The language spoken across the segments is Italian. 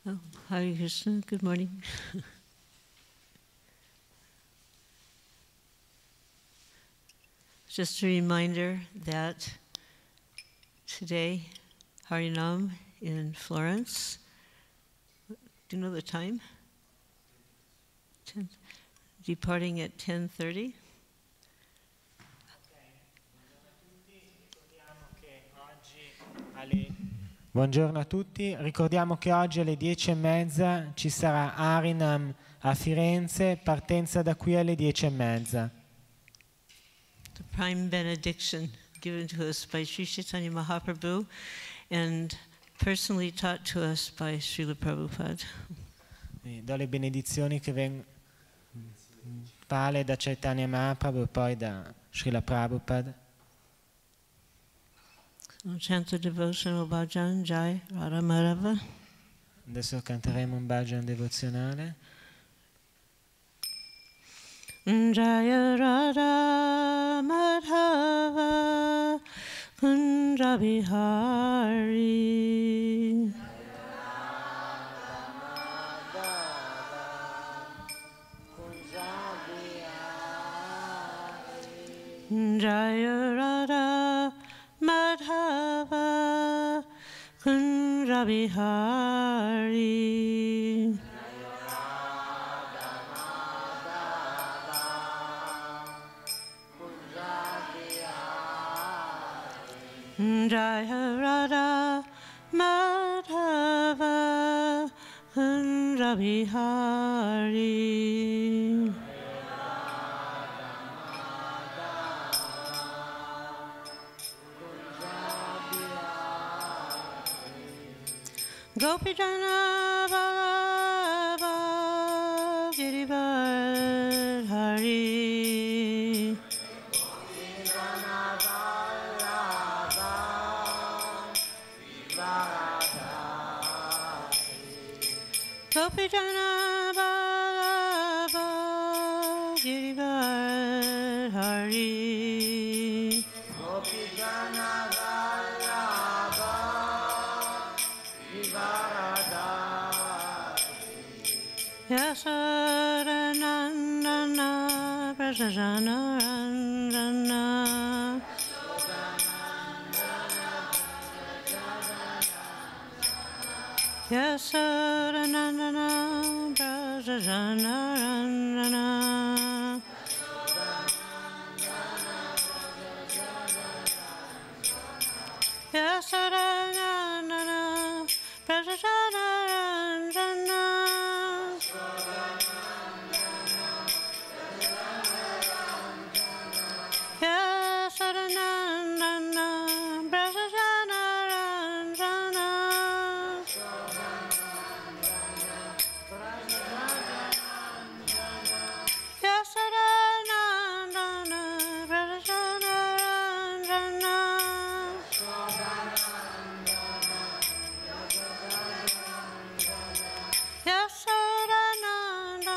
Oh, Hare Krishna, good morning. Just a reminder that today, Harinam in Florence, do you know the time? Departing at 10:30. Buongiorno a tutti, ricordiamo che oggi alle 10:30 ci sarà Harinam a Firenze, partenza da qui alle 10:30. The prime benediction given to us by Sri Chaitanya Mahaprabhu and personally taught to us by Srila Prabhupada. Do le benedizioni che vengono da Chaitanya Mahaprabhu e poi da Srila Prabhupada. Chant the devotional bhajan Jai Radha Madhava. Adesso canteremo un bhajan devozionale. Jaya Radha Madhava Kunja Bihari. Jaya Radha Madhava Kunja Bihari. Jaya Radha Madhava Kunja Bihari. Gopijana Baba Girivardhari. Gopijana Baba Girivardhari. Gopijana Baba Girivardhari. Gopijana Yasaranandana Prasajana Randana Yasaranandana Prasajana Randana Yasaranandana Prasajana Randana Yasaranandana Prasajana Randana Yasaranandana Prasajana Randana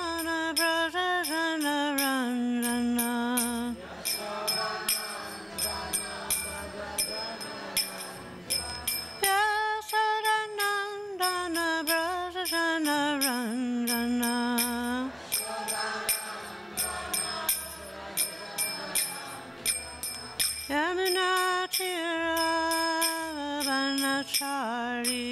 Yasaranandana Prasajana Randana Yasaranandana Prasajana Randana Yamunatira Vanachari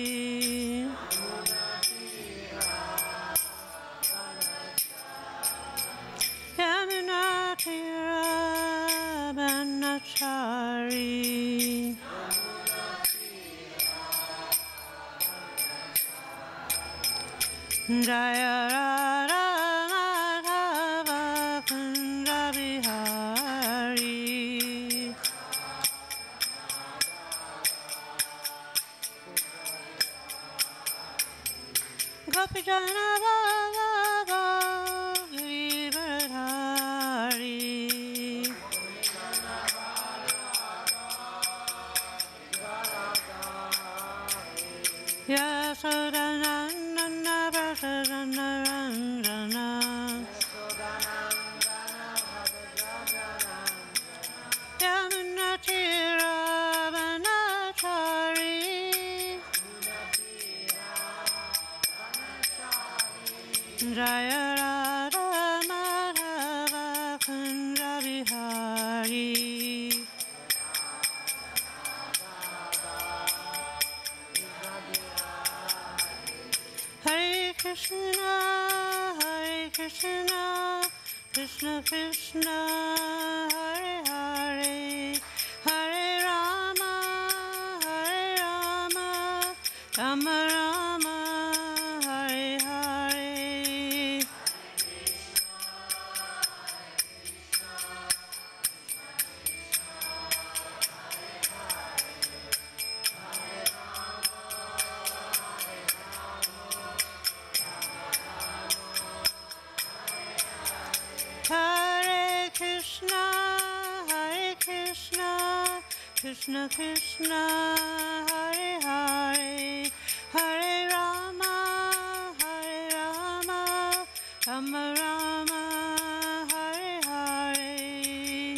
Yamunatira Vanachari Jaya Radha Madhava Kunja Bihari. Gopijana Baba Girivardhari. Yasodanandana Prasajana Randana Yamunatira Vanachari Jaya Radha Madhava Kunda Bihari. Hare Krishna, Krishna Krishna, Hare Hare, Hare Rama, Rama Rama, Hare Hare. Hare Krishna, Krishna Krishna, Hare Hare, Hare Rama, Rama Rama, Hare Hare.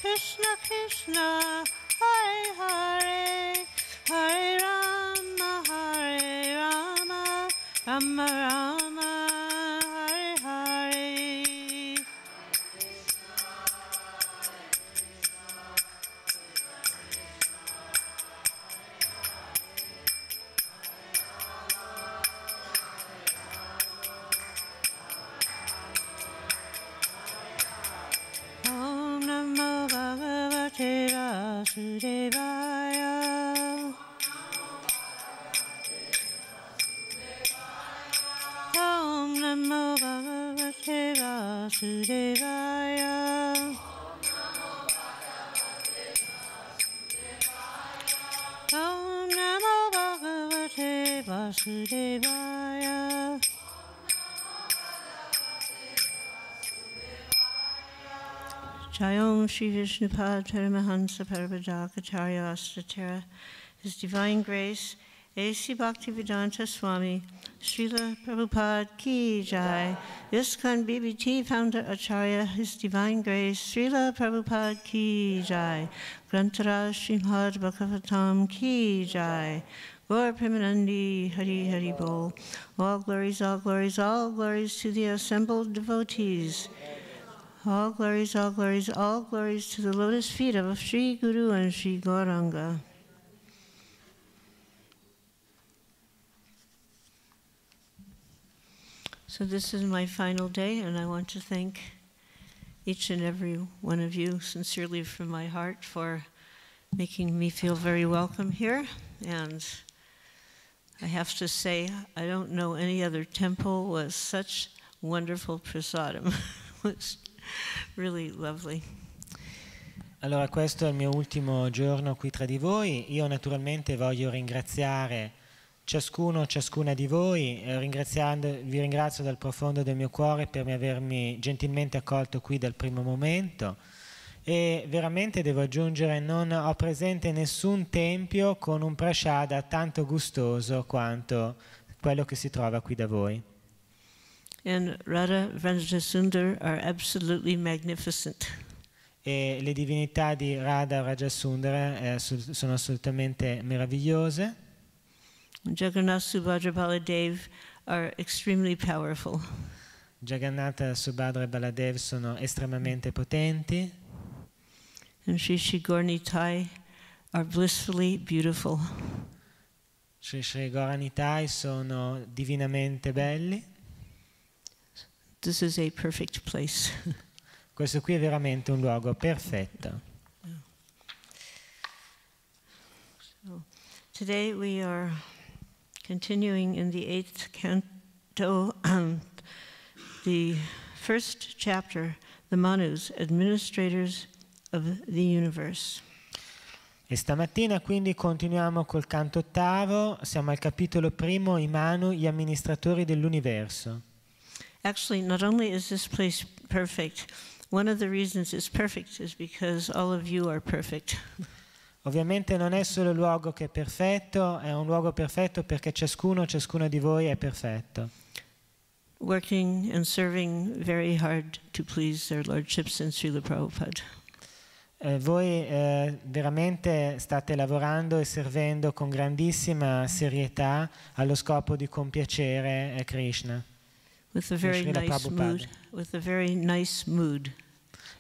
Krishna Krishna, Hare Hare, Hare Rama, Rama Rama, Hare Hare. Om Namo Bhagavate Vasudevaya. Om Namo Bhagavate Vasudevaya. Om Namo Bhagavate Vasudevaya. Jayom Shri Vishnupad Paramahansa Parabhadakacharya Astatara, His Divine Grace, A.C. Bhaktivedanta Swami, Srila Prabhupada Ki Jai, ISKCON BBT Founder Acharya, His Divine Grace, Srila Prabhupada Ki Jai, Grantara Srimad Bhagavatam Ki Jai, Gaur Premanandi Hari Hari Bol. All glories, all glories, all glories to the assembled devotees. All glories, all glories, all glories to the lotus feet of Sri Guru and Sri Gauranga. So this is my final day, and I want to thank each and every one of you sincerely from my heart for making me feel very welcome here. And I have to say, I don't know any other temple with such wonderful prasadam. It was really lovely. Allora, questo è il mio ultimo giorno qui tra di voi. Io naturalmente voglio ringraziare ciascuna di voi, vi ringrazio dal profondo del mio cuore per avermi gentilmente accolto qui dal primo momento, e veramente devo aggiungere, non ho presente nessun tempio con un prasada tanto gustoso quanto quello che si trova qui da voi. And Radha VRAJASUNDARA are absolutely magnificent. E le divinità di Radha VRAJASUNDARA sono assolutamente meravigliose. Jagannath Subhadra Baladev are extremely powerful. Jagannatha, Subhadra e Baladev sono estremamente potenti. And Shri Gaura are blissfully beautiful. Shri Gaura Nitai sono divinamente belli. This is a perfect place. Questo qui è veramente un luogo perfetto. So, today we are continuing in the 8th canto, the first chapter, the Manus, Administrators of the Universe. E stamattina quindi continuiamo col canto ottavo, siamo al capitolo primo, i Manu, gli amministratori dell'universo. Actually, not only is this place perfect, one of the reasons it's perfect is because all of you are perfect. Ovviamente non è solo il luogo che è perfetto, è un luogo perfetto perché ciascuno di voi è perfetto. Working and serving very hard to please their lordships and Srila Prabhupada. Voi veramente state lavorando e servendo con grandissima serietà allo scopo di compiacere Krishna. With a very nice mood. With a very nice mood.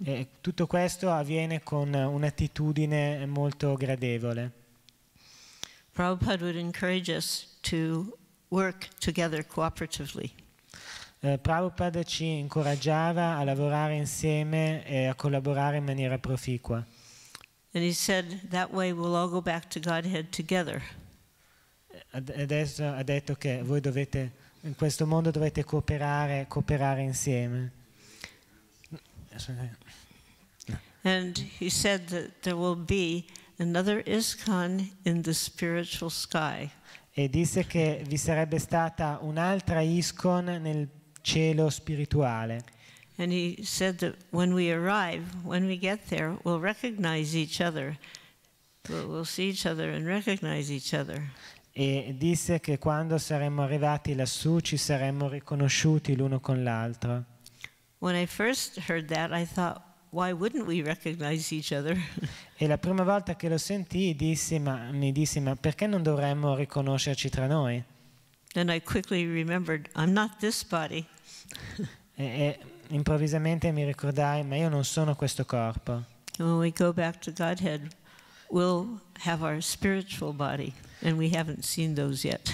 E tutto questo avviene con un'attitudine molto gradevole. Prabhupada would encourage us to work together cooperatively. Prabhupada ci incoraggiava a lavorare insieme e a collaborare in maniera proficua. And he said that way we'll all go back to Godhead together. Adesso ha detto che voi dovete, in questo mondo dovete cooperare insieme. And he said that there will be another ISKCON in the spiritual sky. E disse che vi sarebbe stata un'altra ISKCON nel cielo spirituale. And he said that when we arrive, when we get there, we'll recognize each other. We'll see each other and recognize each other. E disse che quando saremmo arrivati lassù ci saremmo riconosciuti l'uno con l'altro. When I first heard that, I thought, why wouldn't we recognize each other? E la prima volta che lo sentii mi dissi, ma perché non dovremmo riconoscerci tra noi? Then I quickly remembered, I'm not this body. E improvvisamente mi ricordai, ma io non sono questo corpo. And when we go back to Godhead, we'll have our spiritual body, and we haven't seen those yet.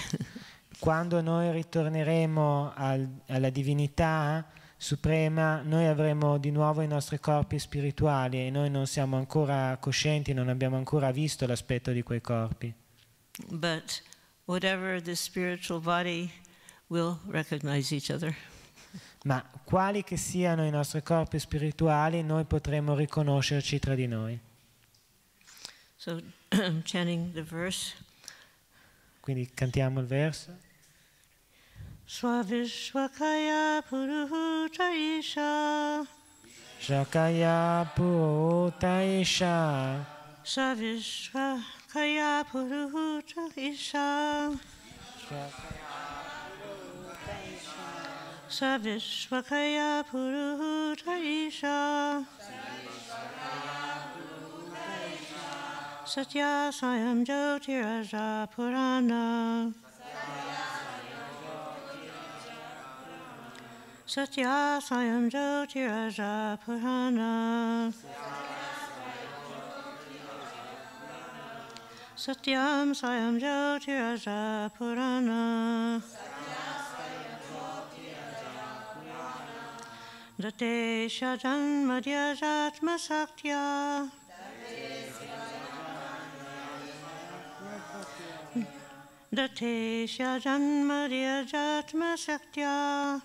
Quando noi ritorneremo alla divinità suprema, noi avremo di nuovo i nostri corpi spirituali e noi non siamo ancora coscienti, non abbiamo ancora visto l'aspetto di quei corpi. But whatever the spiritual body, we'll recognize each other. Ma quali che siano i nostri corpi spirituali, noi potremo riconoscerci tra di noi. So, chanting the verse. Quindi cantiamo il verso. Swavishwakaya Puruhuta Isha. Shakaya Puruhuta Isha. Swavishwakaya Puruhuta Isha. Savishwakaya Puruhuta Isha. Satya Sayam Jyotiraja Purana. Satya Sayam Jyotiraja Purana. Satyam Sayam Jyotiraja Purana. Date Shajan Madhyajatma Saktya. Date Shajan Madhyajatma Saktya.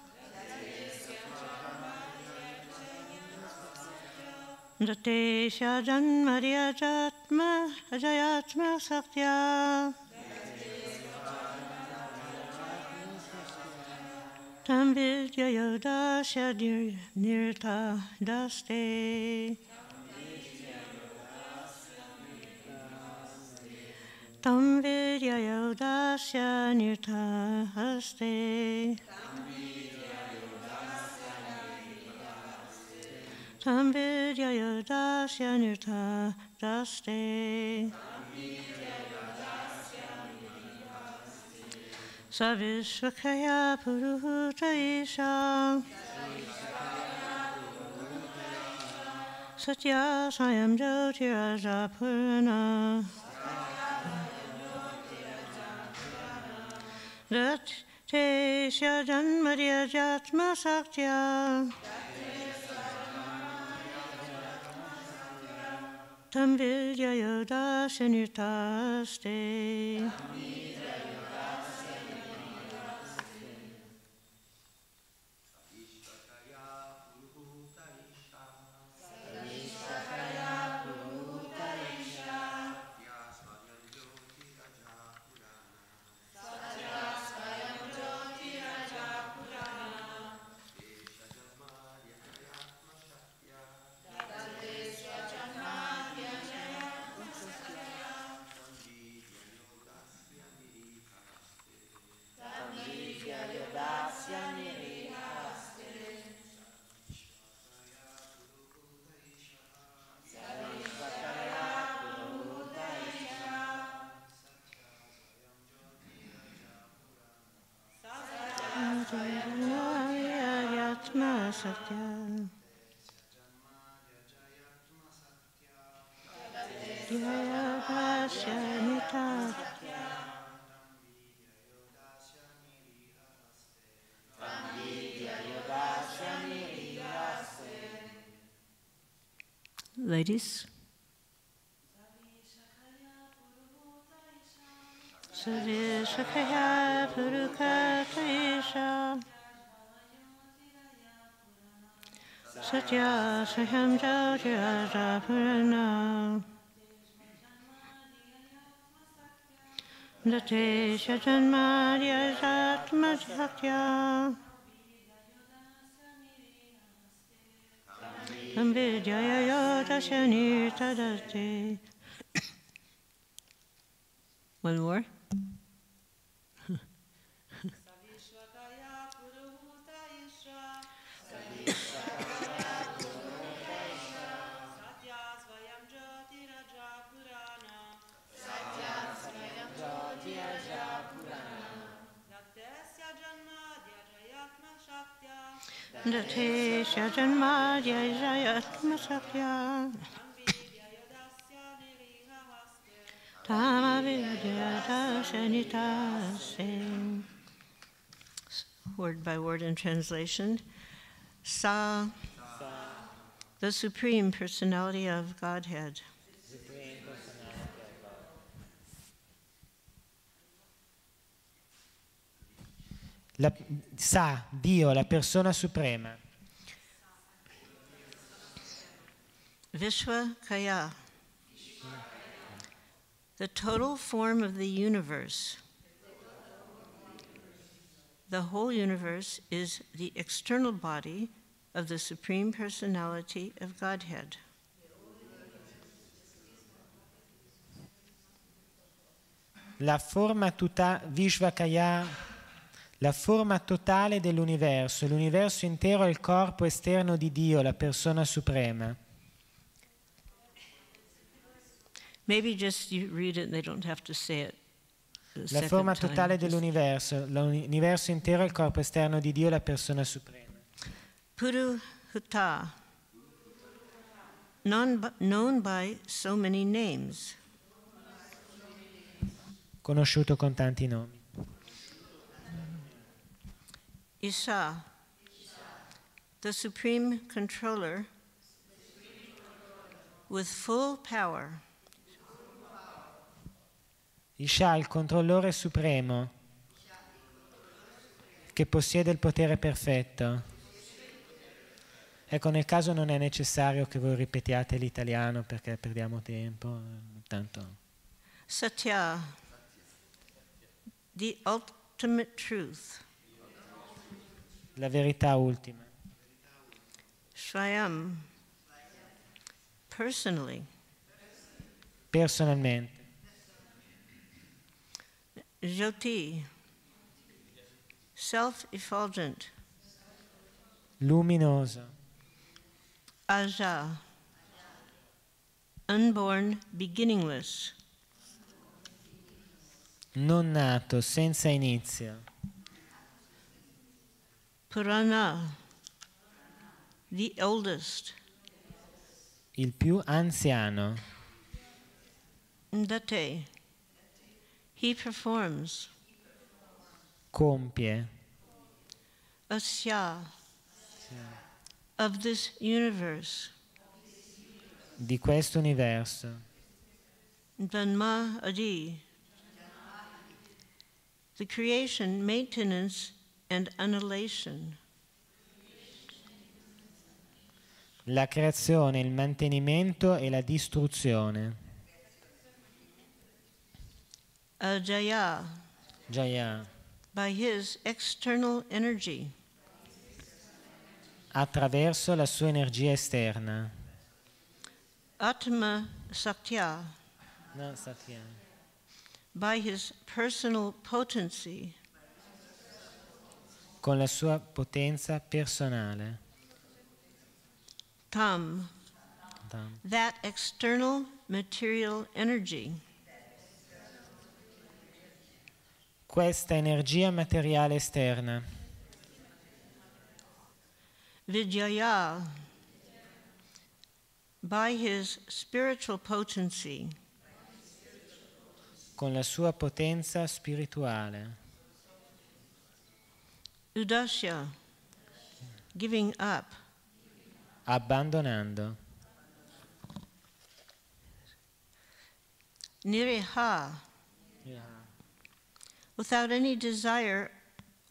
Date Shajan Madhyajatma Ajayatma Saktya. Tam vidya yodasya nirta daste. Tam vidya yodasya nirta haste. Tam vidya yodasya nirta daste. Savishwakaya Puruhuta Isha. Satya Sayam Jyotiraja Purana. Date Shajan Madhyajatma Saktya. Tam vidya yodasya nirtaste. Satya. Jaya Dasya Nita. Ladies. Sadishakaya Purukataisha Satya Saham Jauja Purana Date Shajanmadya Jatma Satya Ambidya Yoda Shanita Date. One more. Date Shajanmadya Jayatma Sakya Tamavidya Dashanitase. Word by word in translation. Sa, the Supreme Personality of Godhead. Sa, Dio, la persona suprema. Vishwa Kaya, the total form of the universe. The whole universe is the external body of the Supreme Personality of Godhead. La forma Vishvakaya, la forma totale dell'universo. L'universo intero è il corpo esterno di Dio, la persona suprema. Maybe just you read it and they don't have to say it. La forma totale dell'universo. L'universo intero è il corpo esterno di Dio, la persona suprema. Puruhuta, known by so many names. Conosciuto con tanti nomi. Isha, the supreme controller with full power. Isha, il controllore supremo, che possiede il potere perfetto. Ecco, nel caso non è necessario che voi ripetiate l'italiano perché perdiamo tempo. Tanto. Satya, the ultimate truth. La verità ultima. Swayam, personalmente. Jyoti, self-effulgent. Luminoso. Aja, unborn, beginningless. Non nato, senza inizio. Purana, the oldest. Il più anziano. Date, he performs. Compie. Asya, of this universe. Di questo universo. Janma Adi, the creation, maintenance, and annihilation. La creazione, il mantenimento e la distruzione. Ajaya, Jaya. by his external energy. Attraverso la sua energia esterna. Atma Satya, No, Satya. by his personal potency. Con la sua potenza personale. Tam, that external material energy. Questa energia materiale esterna. Vidyaya, by his spiritual potency, con la sua potenza spirituale. Udasya, giving up. Abbandonando. Niriha, without any desire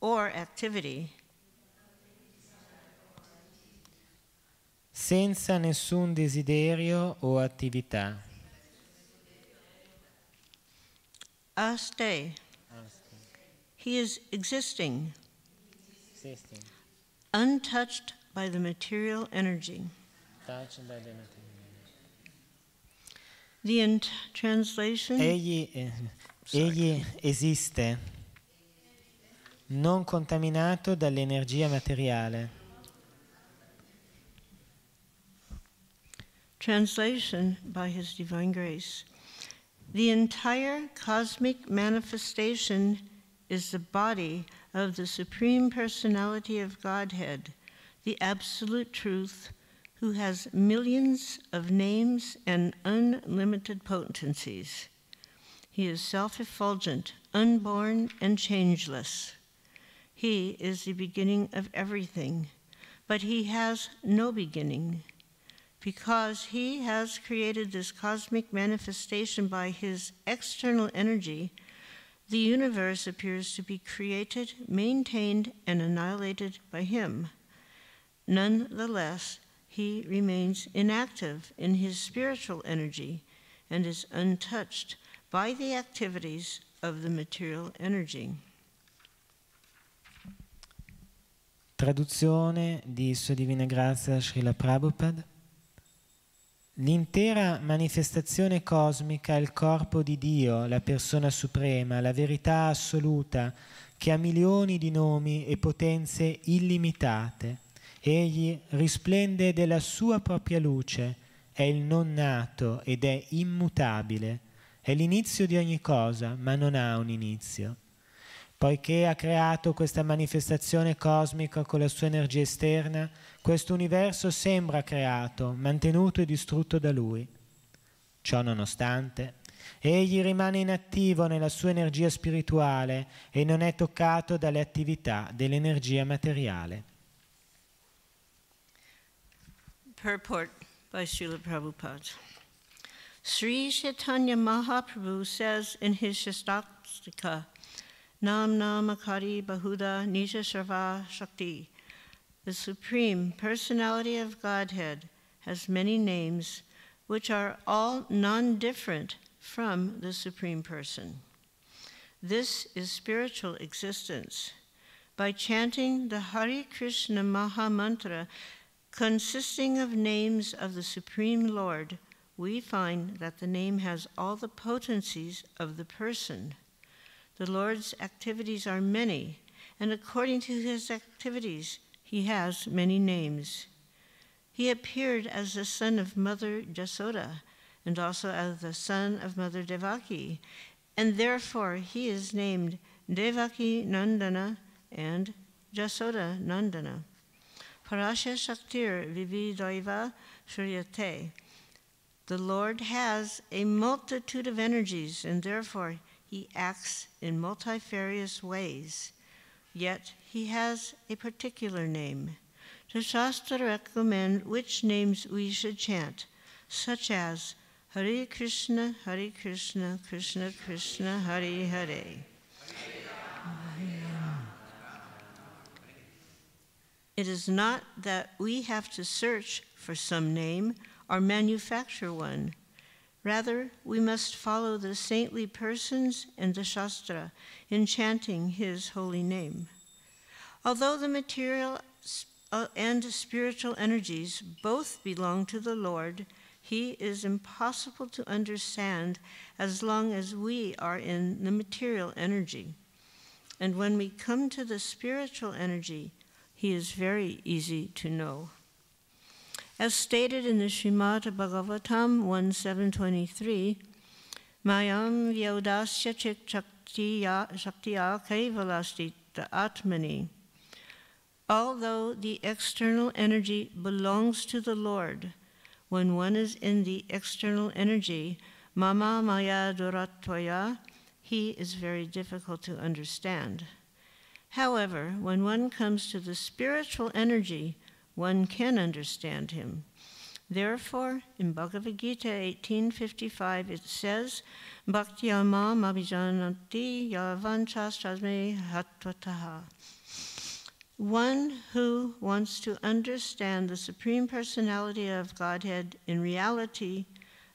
or activity. Senza nessun desiderio o attività. Aste, he is existing, untouched by the material energy. The translation. Egli esiste, non contaminato dall'energia materiale. Translation by His Divine Grace. The entire cosmic manifestation is the body of the Supreme Personality of Godhead, the Absolute Truth, who has millions of names and unlimited potencies. He is self-effulgent, unborn, and changeless. He is the beginning of everything, but he has no beginning. Because he has created this cosmic manifestation by his external energy, the universe appears to be created, maintained, and annihilated by him. Nonetheless, he remains inactive in his spiritual energy and is untouched by the activities of the material energy. Traduzione di Sua Divina Grazia Srila Prabhupada. L'intera manifestazione cosmica è il corpo di Dio, la persona suprema, la verità assoluta, che ha milioni di nomi e potenze illimitate. Egli risplende della sua propria luce, è il non nato ed è immutabile. È l'inizio di ogni cosa, ma non ha un inizio. Poiché ha creato questa manifestazione cosmica con la sua energia esterna, questo universo sembra creato, mantenuto e distrutto da lui. Ciò nonostante, egli rimane inattivo nella sua energia spirituale e non è toccato dalle attività dell'energia materiale. Purport by Srila Prabhupada. Sri Chaitanya Mahaprabhu says in his Shastaktika, Nam Namakari Bahuda Nija Sarva Shakti. The Supreme Personality of Godhead has many names, which are all non-different from the Supreme Person. This is spiritual existence. By chanting the Hare Krishna Maha Mantra, consisting of names of the Supreme Lord, we find that the name has all the potencies of the person. The Lord's activities are many, and according to his activities, he has many names. He appeared as the son of Mother Jasoda, and also as the son of Mother Devaki, and therefore he is named Devaki Nandana and Jasoda Nandana. Parasya Shaktir Vividaiva Shuryate. The Lord has a multitude of energies, and therefore he acts in multifarious ways, yet he has a particular name. The Shastra recommend which names we should chant, such as Hare Krishna, Krishna Krishna, Hare Hare. It is not that we have to search for some name or manufacture one. Rather, we must follow the saintly persons and the Shastra in chanting his holy name. Although the material and spiritual energies both belong to the Lord, he is impossible to understand as long as we are in the material energy. And when we come to the spiritual energy, he is very easy to know. As stated in the Srimad Bhagavatam 1.7.23, Mayam vyodasya chik shaktiya kevalasthita atmani. Although the external energy belongs to the Lord, when one is in the external energy, mama maya durattvaya, he is very difficult to understand. However, when one comes to the spiritual energy, one can understand him. Therefore, in Bhagavad Gita 18:55, it says, Bhaktyamam abhijanati yavanchastasme hatvataha. One who wants to understand the Supreme Personality of Godhead in reality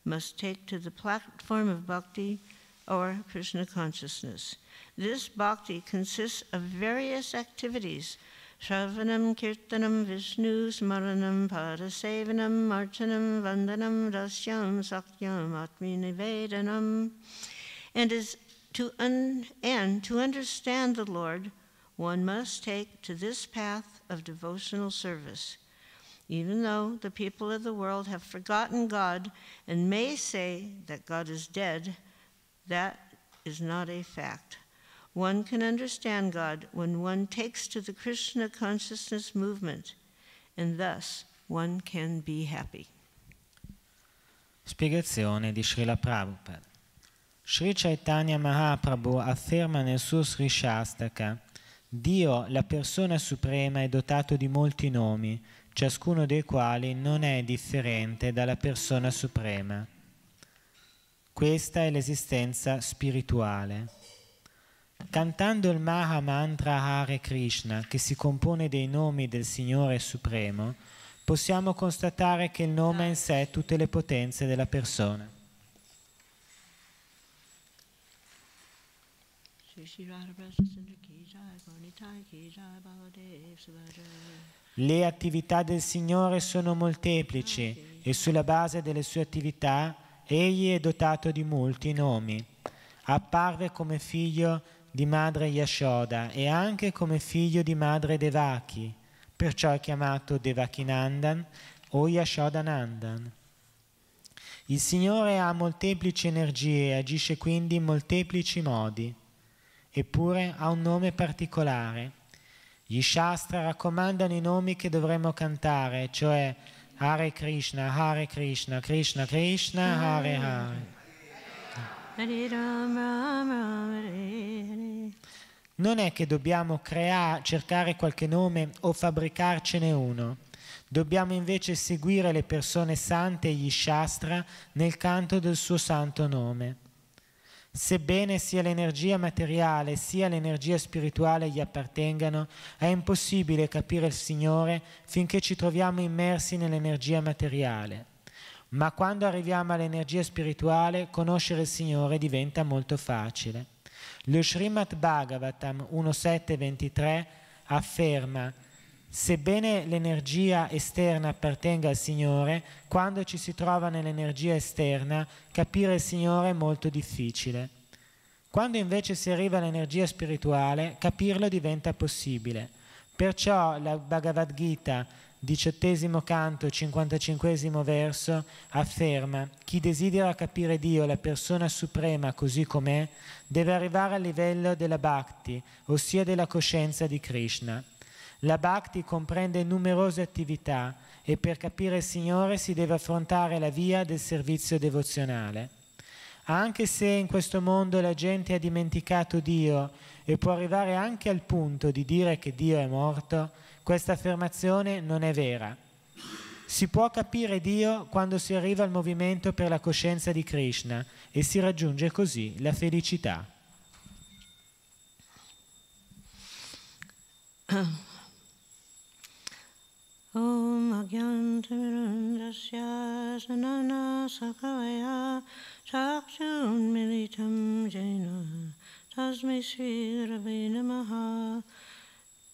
must take to the platform of bhakti or Krishna consciousness. This bhakti consists of various activities: Shravanam, Kirtanam, Vishnu, Smaranam, Padasevanam, Archanam, Vandanam, Dasyam, Sakyam, Atminivedanam. And to understand the Lord, one must take to this path of devotional service. Even though the people of the world have forgotten God and may say that God is dead, that is not a fact. One can understand God when one takes to the Krishna consciousness movement, and thus one can be happy. Spiegazione di Srila Prabhupada. Sri Chaitanya Mahaprabhu afferma nel suo Sri Shastaka: Dio, la persona suprema, è dotato di molti nomi, ciascuno dei quali non è differente dalla persona suprema. Questa è l'esistenza spirituale. Cantando il Maha Mantra Hare Krishna, che si compone dei nomi del Signore Supremo, possiamo constatare che il nome ha in sé tutte le potenze della persona. Le attività del Signore sono molteplici e sulla base delle sue attività egli è dotato di molti nomi. Apparve come figlio di madre Yashoda e anche come figlio di madre Devaki, perciò è chiamato Devakinandan o Yashodanandan. Il Signore ha molteplici energie e agisce quindi in molteplici modi, eppure ha un nome particolare. Gli Shastra raccomandano i nomi che dovremmo cantare, cioè Hare Krishna, Krishna Krishna, Hare Hare. Non è che dobbiamo cercare qualche nome o fabbricarcene uno. Dobbiamo invece seguire le persone sante e gli Shastra nel canto del suo santo nome. Sebbene sia l'energia materiale sia l'energia spirituale gli appartengano, è impossibile capire il Signore finché ci troviamo immersi nell'energia materiale. Ma quando arriviamo all'energia spirituale, conoscere il Signore diventa molto facile. Lo Srimad Bhagavatam 1.7.23 afferma: sebbene l'energia esterna appartenga al Signore, quando ci si trova nell'energia esterna, capire il Signore è molto difficile. Quando invece si arriva all'energia spirituale, capirlo diventa possibile. Perciò la Bhagavad Gita, 18° canto, 55° verso, afferma: chi desidera capire Dio, la persona suprema così com'è, deve arrivare al livello della Bhakti, ossia della coscienza di Krishna. La Bhakti comprende numerose attività e per capire il Signore si deve affrontare la via del servizio devozionale. Anche se in questo mondo la gente ha dimenticato Dio e può arrivare anche al punto di dire che Dio è morto, questa affermazione non è vera. Si può capire Dio quando si arriva al movimento per la coscienza di Krishna e si raggiunge così la felicità. Om Agyantamirandasya Sanana Sakavaya Chakshun Militam Jena Tasmai Sri Ravi Namaha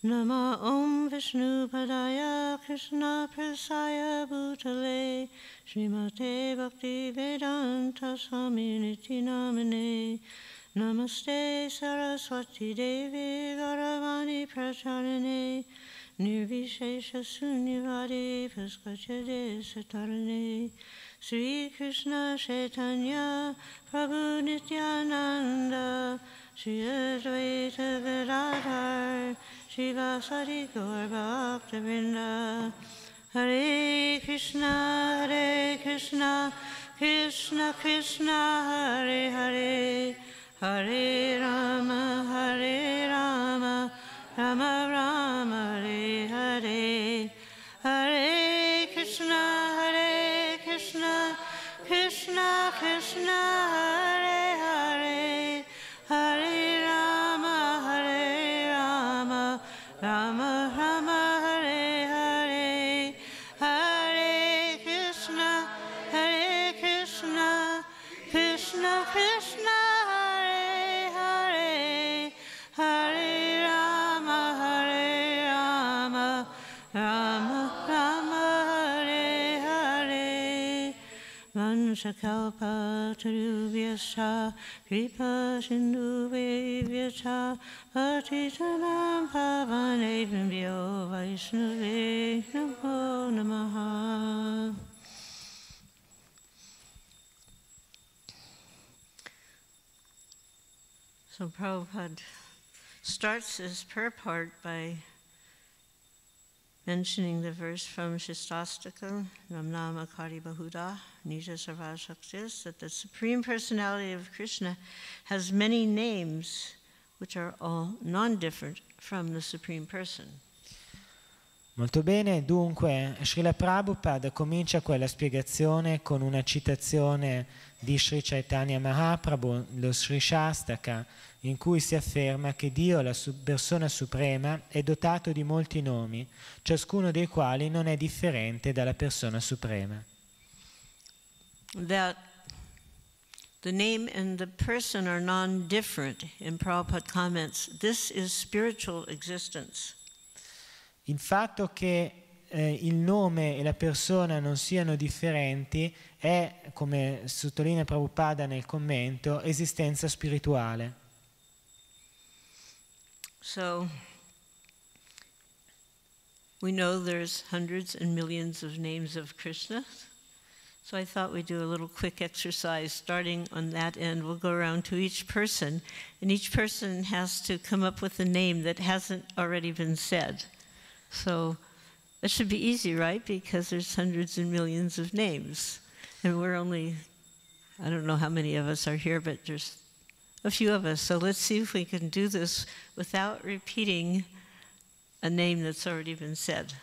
Nama Om Vishnu Padaya Krishna Prasaya Bhutale Srimate Bhakti Vedanta Swami Niti Namane Namaste Saraswati Devi Gauravani Pracharane Nirvishesha Sunyavadi Paskachade Satarane Sri Krishna Chaitanya Prabhu Nityananda Shri Advaita Gadadhar Srivasadi Gaur Bhakta Vrinda. Hare Krishna, Krishna Krishna, Hare Hare, Hare Rama, Rama Rama, Hare Hare. Hare Krishna, Krishna Krishna, Hare Hare, Hare Rama, Rama Rama, Hare Hare. Hare Krishna, Krishna Krishna, Hare Hare, Hare Rama, Rama Rama, Hare Hare. Vansakalpa tarubhyascha, kripa sindhubhyascha, patitanam pavanebhyo vaishnave namo namaha. So Prabhupada starts his prayer part by mentioning the verse from Shastastaka, Namnama Kari Bahuda, Nija Sarvashaktis, that the Supreme Personality of Krishna has many names which are all non-different from the Supreme Person. Molto bene, dunque Srila Prabhupada comincia quella spiegazione con una citazione di Sri Chaitanya Mahaprabhu, lo Sri Shastaka, in cui si afferma che Dio, la persona suprema, è dotato di molti nomi, ciascuno dei quali non è differente dalla persona suprema. That the name and the person are non-different, in Prabhupada comments, this is spiritual existence. Il fatto che il nome e la persona non siano differenti è, come sottolinea Prabhupada nel commento, esistenza spirituale. So, we know there's hundreds and millions of names of Krishna. So I thought we'd do a little quick exercise starting on that end. We'll go around to each person, and each person has to come up with a name that hasn't already been said. So that should be easy, right? Because there's hundreds and millions of names. And we're only, I don't know how many of us are here, but there's a few of us. So let's see if we can do this without repeating a name that's already been said.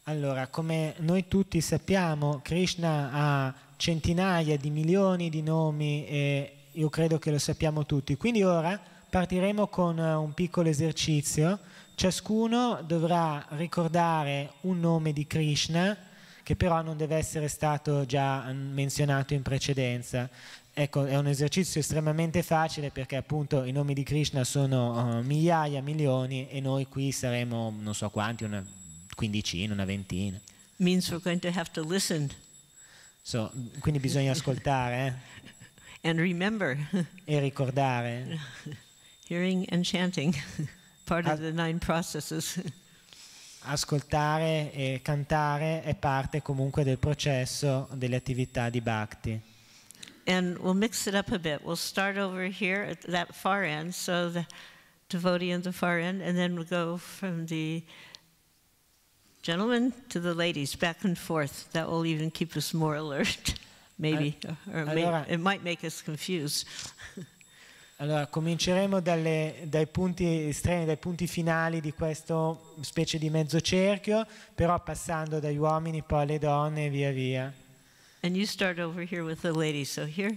Allora, come noi tutti sappiamo, Krishna ha centinaia di milioni di nomi e io credo che lo sappiamo tutti. Quindi ora partiremo con un piccolo esercizio. Ciascuno dovrà ricordare un nome di Krishna, che però non deve essere stato già menzionato in precedenza. Ecco, è un esercizio estremamente facile perché appunto i nomi di Krishna sono migliaia, milioni e noi qui saremo non so quanti, una quindicina, una ventina. Means we're going to have to listen. So, quindi bisogna ascoltare and remember. E ricordare. Hearing and chanting, part of the 9 processes. Ascoltare e cantare è parte comunque del processo delle attività di Bhakti. And we'll mix it up a bit. We'll start over here at that far end, so the devotee on the far end, and then we'll go from the gentlemen to the ladies, back and forth. That will even keep us more alert, maybe. It might make us confused. Allora, cominceremo dai punti estremi, dai punti finali di questo specie di mezzo cerchio, però passando dagli uomini poi alle donne e via via. And you start over here with the ladies, so here,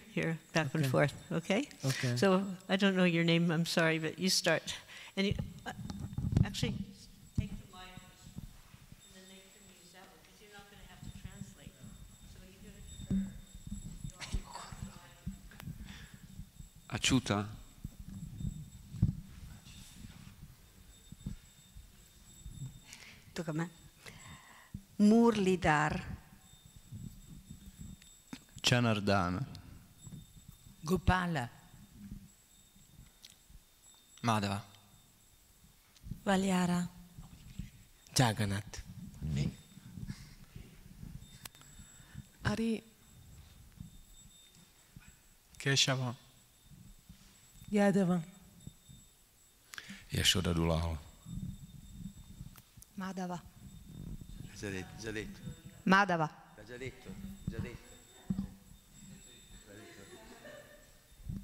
back and forth, okay? Okay. So I don't know your name, I'm sorry, but you start. And you, actually, take the mic and then they can use that one, because you're not going to have to translate. So you do it. Acciuta? Tocca a me. Murlidhar. Janardana. Gopala. Madhava. Valyara. Jagannath. Ari. Keshava. Yadava. Yashoda Dulal. Madhava. Già detto. Madhava. L'ha già detto.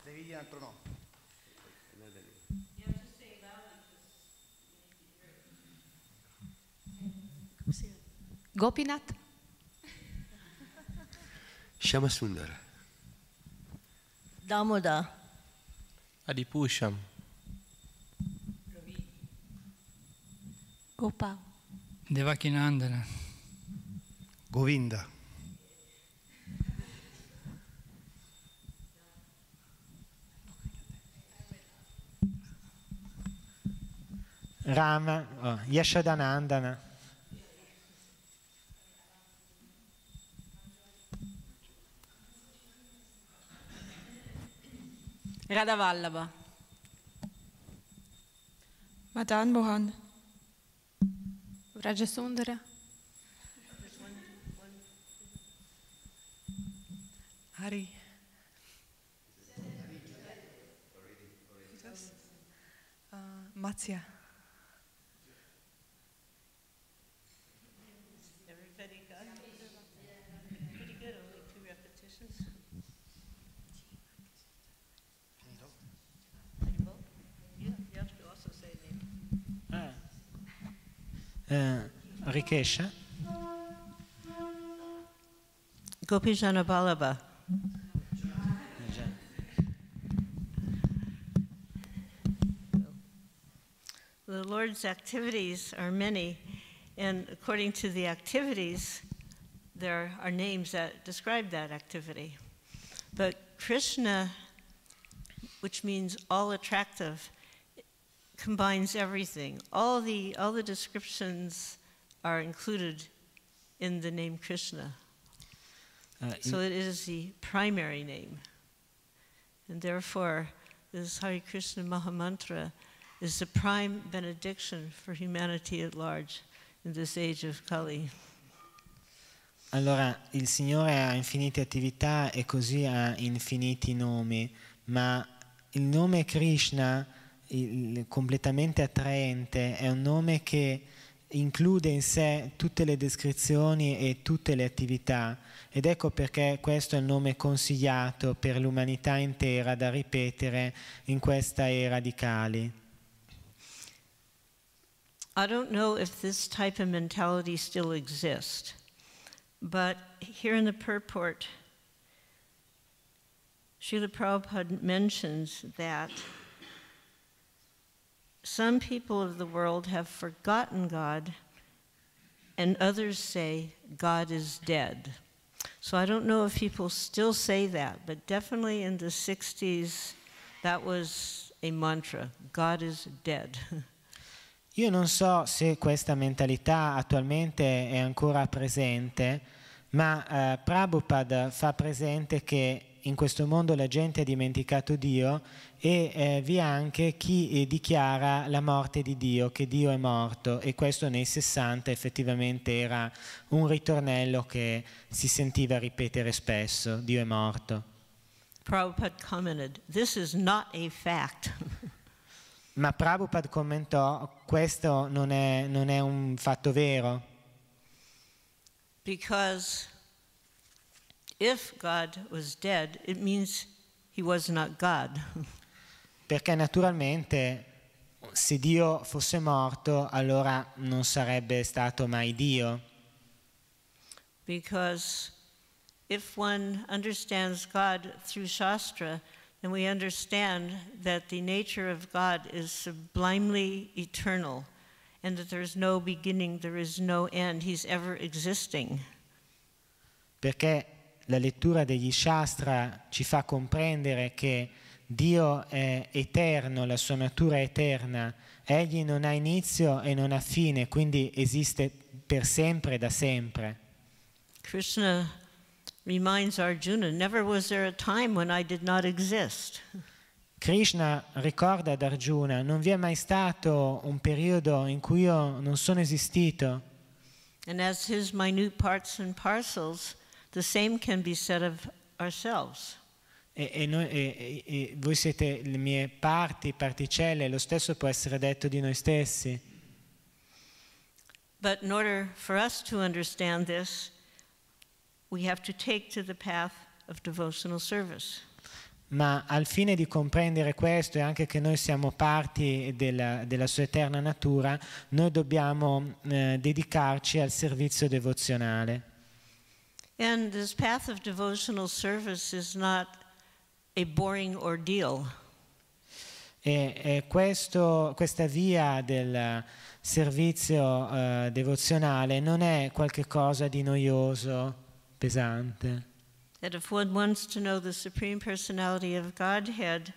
Devi dire altro no. Gopinath. Shyamasundara. Damoda. Adipusham. Gopal. Devakinandana. Govinda. Rama, Yashodanandana. Radhavallabha. Madan Mohan. VRAJASUNDARA. Hari. Matsya. Everybody got it? Pretty good, only 2 repetitions. You have to also say name. Rikesha. Gopijana Balaba. The Lord's activities are many, and according to the activities, there are names that describe that activity. But Krishna, which means all attractive, combines everything. All the descriptions are included in the name Krishna. So it is the primary name. And therefore, this Hare Krishna Mahamantra is the prime benediction for humanity at large in this age of Kali. Allora, il Signore ha infinite attività e così ha infiniti nomi, ma il nome Krishna, completamente attraente, è un nome che include in sé tutte le descrizioni e tutte le attività, ed ecco perché questo è il nome consigliato per l'umanità intera da ripetere in questa era di Kali. I don't know if this type of mentality still exists, but here in the purport, Srila Prabhupada mentions that some people of the world have forgotten God, and others say God is dead. So I don't know if people still say that, but definitely in the 60s, that was a mantra, God is dead. Io non so se questa mentalità attualmente è ancora presente, ma Prabhupada fa presente che in questo mondo la gente ha dimenticato Dio e vi è anche chi dichiara la morte di Dio, che Dio è morto, e questo nei 60 effettivamente era un ritornello che si sentiva ripetere spesso, Dio è morto. Prabhupada commented, "This is not a fact." Ma Prabhupada commentò, questo non è un fatto vero. Because if God was dead, it means he was not God. Perché naturalmente se Dio fosse morto, allora non sarebbe stato mai Dio. Because if one understands God through Shastra, then we understand that the nature of God is sublimely eternal, and that there is no beginning, there is no end, he's ever existing. Perché la lettura degli Shastra ci fa comprendere che Dio è eterno, la sua natura è eterna, egli non ha inizio e non ha fine, quindi esiste per sempre e da sempre. Krishna reminds Arjuna, never was there a time when I did not exist. Krishna ricorda ad Arjuna, non vi è mai stato un periodo in cui io non sono esistito. And as his minute parts and parcels, the same can be said of ourselves. E voi siete le mie parti, particelle, lo stesso può essere detto di noi stessi. But in order for us to understand this, we have to take to the path of devotional service. Ma al fine di comprendere questo e anche che noi siamo parti della sua eterna natura, noi dobbiamo dedicarci al servizio devozionale. And this path of devotional service is not a boring ordeal. E questa via del servizio devozionale non è qualche cosa di noioso, pesante. That if one wants to know the Supreme Personality of Godhead,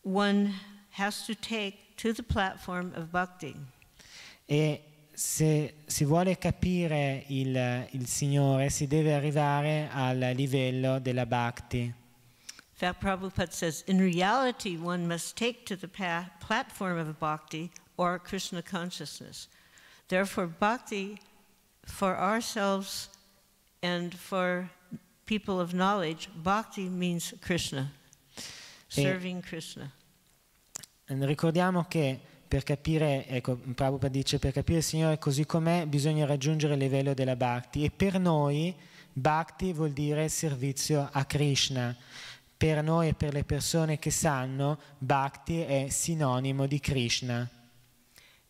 one has to take to the platform of bhakti. E se si vuole capire il Signore, si deve arrivare al livello della bhakti. In fact, Prabhupada says, in reality, one must take to the platform of bhakti or Krishna consciousness. Therefore, bhakti for ourselves and for people of knowledge, bhakti means Krishna, serving Krishna. Ricordiamo che per capire, ecco, Prabhupada dice, per capire il Signore così com'è bisogna raggiungere il livello della bhakti, e per noi bhakti vuol dire servizio a Krishna. Per noi e per le persone che sanno, bhakti è sinonimo di Krishna.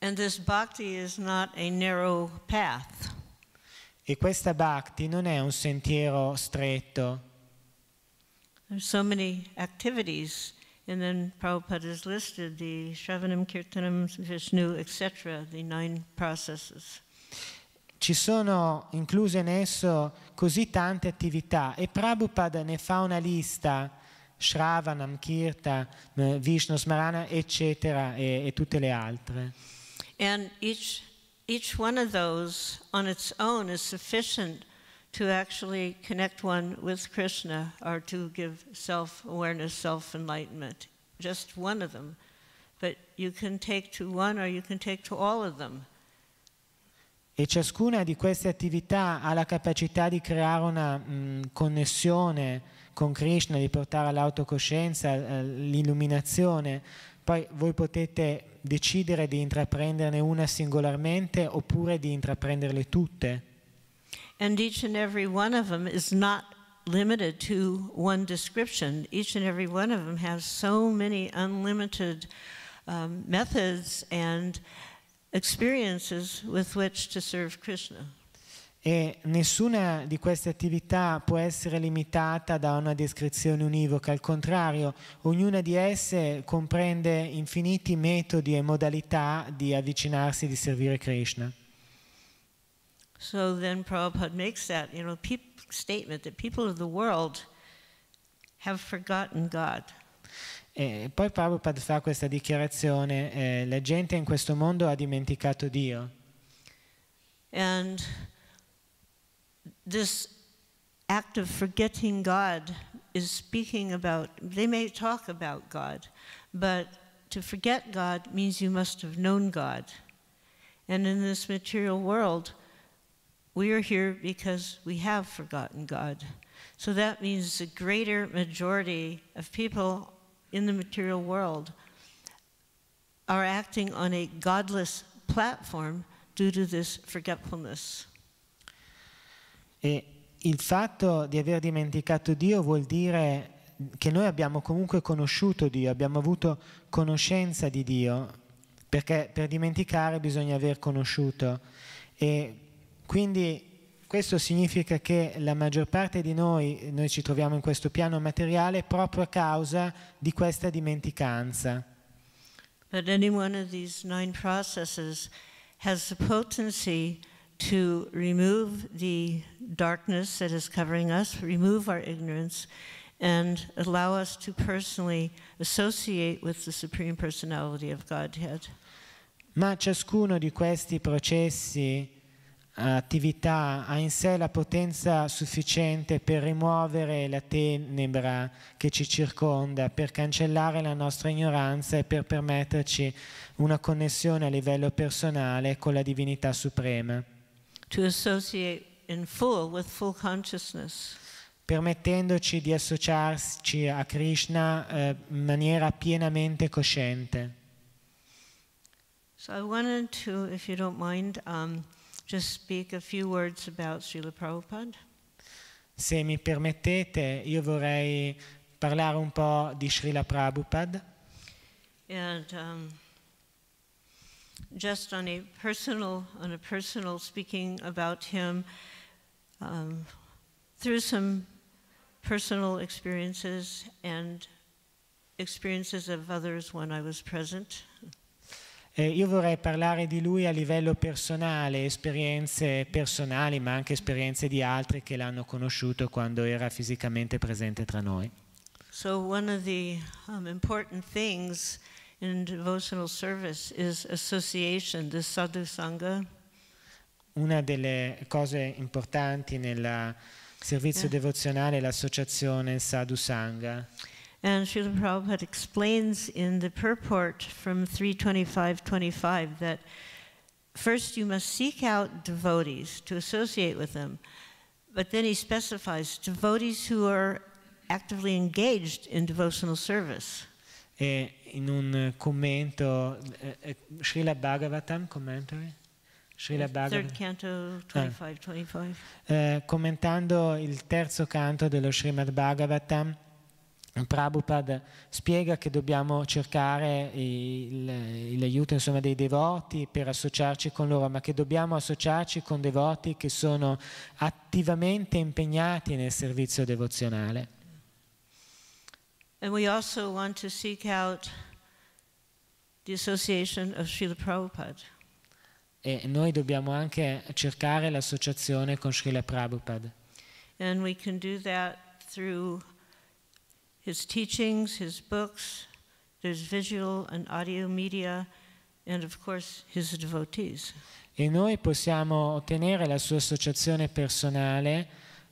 And this bhakti is not a narrow path. E questa bhakti non è un sentiero stretto. There's so many activities, and then Prabhupada has listed the Shravanam, Kirtanam, Vishnu, etc., the 9 processes. Ci sono incluse in esso così tante attività e Prabhupada ne fa una lista, Shravanam, Kirta, Vishnu, Smarana, eccetera, e tutte le altre. And each one of those on its own is sufficient to actually connect one with Krishna or to give self-awareness, self-enlightenment. Just one of them. But you can take to one or you can take to all of them. E ciascuna di queste attività ha la capacità di creare una connessione con Krishna, di portare all'autocoscienza, all'illuminazione. Poi voi potete decidere di intraprenderne una singolarmente oppure di intraprenderle tutte. And each and every one of them is not limited to one description. Each and every one of them has so many unlimited methods and experiences with which to serve Krishna. E nessuna di queste attività può essere limitata da una descrizione univoca, al contrario, ognuna di esse comprende infiniti metodi e modalità di avvicinarsi, di servire Krishna. So then Prabhupada makes that, statement that people of the world have forgotten God. E poi Prabhupada fa questa dichiarazione, la gente in questo mondo ha dimenticato Dio. And this act of forgetting God is speaking about, they may talk about God, but to forget God means you must have known God. And in this material world, we are here because we have forgotten God. So that means the greater majority of people in the material world are acting on a godless platform due to this forgetfulness. E il fatto di aver dimenticato Dio vuol dire che noi abbiamo comunque conosciuto Dio, abbiamo avuto conoscenza di Dio, perché per dimenticare bisogna aver conosciuto. E quindi questo significa che la maggior parte di noi ci troviamo in questo piano materiale proprio a causa di questa dimenticanza. But any one of these 9 processes has the potency to remove the darkness that is covering us, remove our ignorance, and allow us to personally associate with the Supreme Personality of Godhead. Ma ciascuno di questi processi, attività, ha in sé la potenza sufficiente per rimuovere la tenebra che ci circonda, per cancellare la nostra ignoranza e per permetterci una connessione a livello personale con la divinità suprema. To associate in full with full consciousness. Permettendoci di associarci a Krishna in maniera pienamente cosciente. So I wanted to, if you don't mind, just speak a few words about Srila Prabhupada. Se mi permettete, io vorrei parlare un po' di Srila Prabhupada. And just on a personal speaking about him, through some personal experiences and experiences of others when I was present. Io vorrei parlare di lui a livello personale, esperienze personali, ma anche esperienze di altri che l'hanno conosciuto quando era fisicamente presente tra noi. So one of the important things in devotional service is association, the sadhu sangha. Una delle cose importanti nel servizio devozionale è l'associazione sadhu sangha. And Srila Prabhupada explains in the purport from 325.25 that first you must seek out devotees to associate with them, but then he specifies devotees who are actively engaged in devotional service. E in un commento, Srimad Bhagavatam, commentary? Srila Third canto 25.25. Commentando il terzo canto dello Srimad Bhagavatam, Prabhupada spiega che dobbiamo cercare l'aiuto dei devoti per associarci con loro, ma che dobbiamo associarci con devoti che sono attivamente impegnati nel servizio devozionale. And we also want to seek out the association of Srila Prabhupada. E noi dobbiamo anche cercare l'associazione con Srila Prabhupada. And we can do that through his teachings, his books, there's visual and audio media, and of course his devotees. E noi possiamo ottenere la sua associazione personale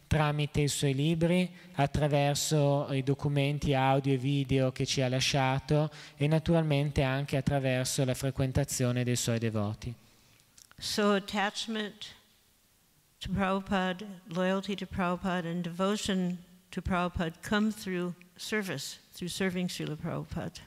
tramite i suoi libri, attraverso i documenti audio e video che ci ha lasciato e naturalmente anche attraverso la frequentazione dei suoi devoti. So attachment to Prabhupada, loyalty to Prabhupada, and devotion to Prabhupada come through service, through serving Srila Prabhupada.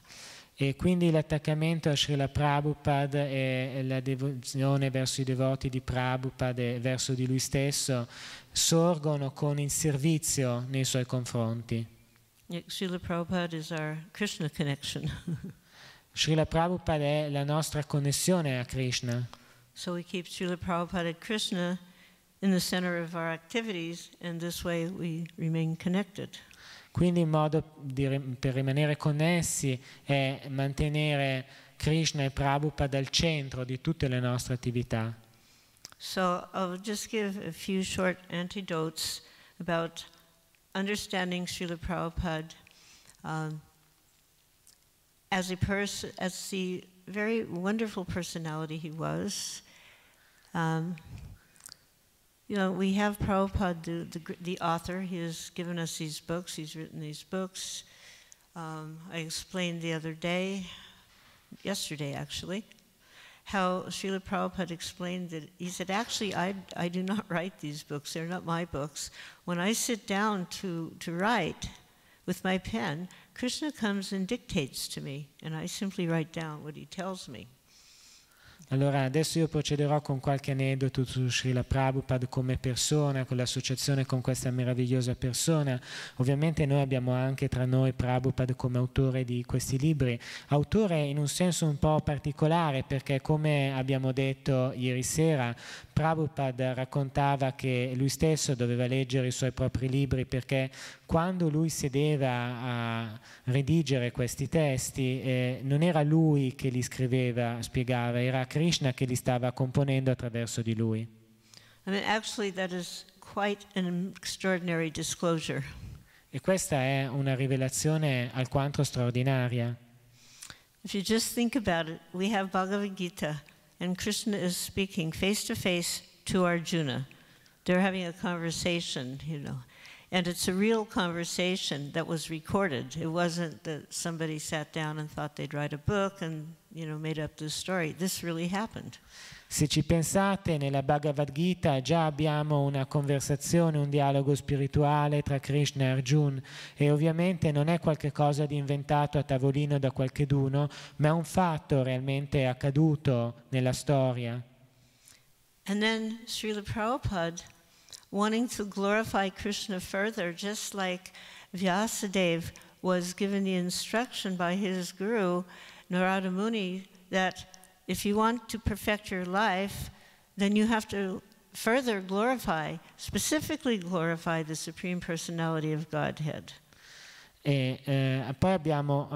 E quindi l'attaccamento a Srila Prabhupada e la devozione verso i devoti di Prabhupada e verso di lui stesso sorgono con il servizio nei suoi confronti. Srila Prabhupada is our Krishna connection. Srila Prabhupada è la nostra connessione a Krishna. So we keep Srila Prabhupada and Krishna in the center of our activities, and this way we remain connected. Quindi il modo per rimanere connessi è mantenere Krishna e Prabhupada al centro di tutte le nostre attività. So I'll just give a few short anecdotes about understanding Srila Prabhupada as the very wonderful personality he was. You know, we have Prabhupada, the author. He has given us these books. He's written these books. I explained the other day, yesterday actually, how Srila Prabhupada explained that he said, actually, I do not write these books. They're not my books. When I sit down to write with my pen, Krishna comes and dictates to me, and I simply write down what he tells me. Allora adesso io procederò con qualche aneddoto su Srila Prabhupada come persona, con l'associazione con questa meravigliosa persona. Ovviamente noi abbiamo anche tra noi Prabhupada come autore di questi libri, autore in un senso un po' particolare perché, come abbiamo detto ieri sera, Prabhupada raccontava che lui stesso doveva leggere i suoi propri libri perché quando lui sedeva a redigere questi testi non era lui che li scriveva, spiegava, era Krishna che li stava componendo attraverso di lui. I mean, actually that is quite an extraordinary disclosure. E questa è una rivelazione alquanto straordinaria. If you just think about it, we have Bhagavad Gita and Krishna is speaking face to face to Arjuna. They're having a conversation, you know. And it's a real conversation that was recorded. It wasn't that somebody sat down and thought they'd write a book and, you know, made up this story. This really happened. Se ci pensate, nella Bhagavad Gita già abbiamo una conversazione, un dialogo spirituale tra Krishna e Arjuna, e ovviamente non è qualcosa di inventato a tavolino da qualcheduno, ma è un fatto realmente accaduto nella storia. And then Srila Prabhupada, wanting to glorify Krishna further, just like Vyasadeva was given the instruction by his guru, Narada Muni, that if you want to perfect your life, then you have to further glorify, specifically glorify the Supreme Personality of Godhead. E poi abbiamo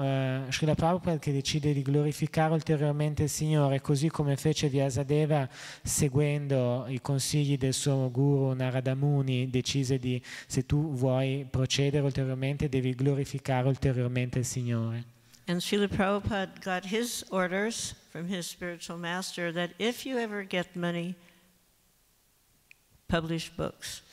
Srila Prabhupada che decide di glorificare ulteriormente il Signore, così come fece Vyasadeva, seguendo i consigli del suo guru Narada Muni, decise di, se tu vuoi procedere ulteriormente, devi glorificare ulteriormente il Signore. And Srila Prabhupada got his orders from his spiritual master that if you ever get money, publish books.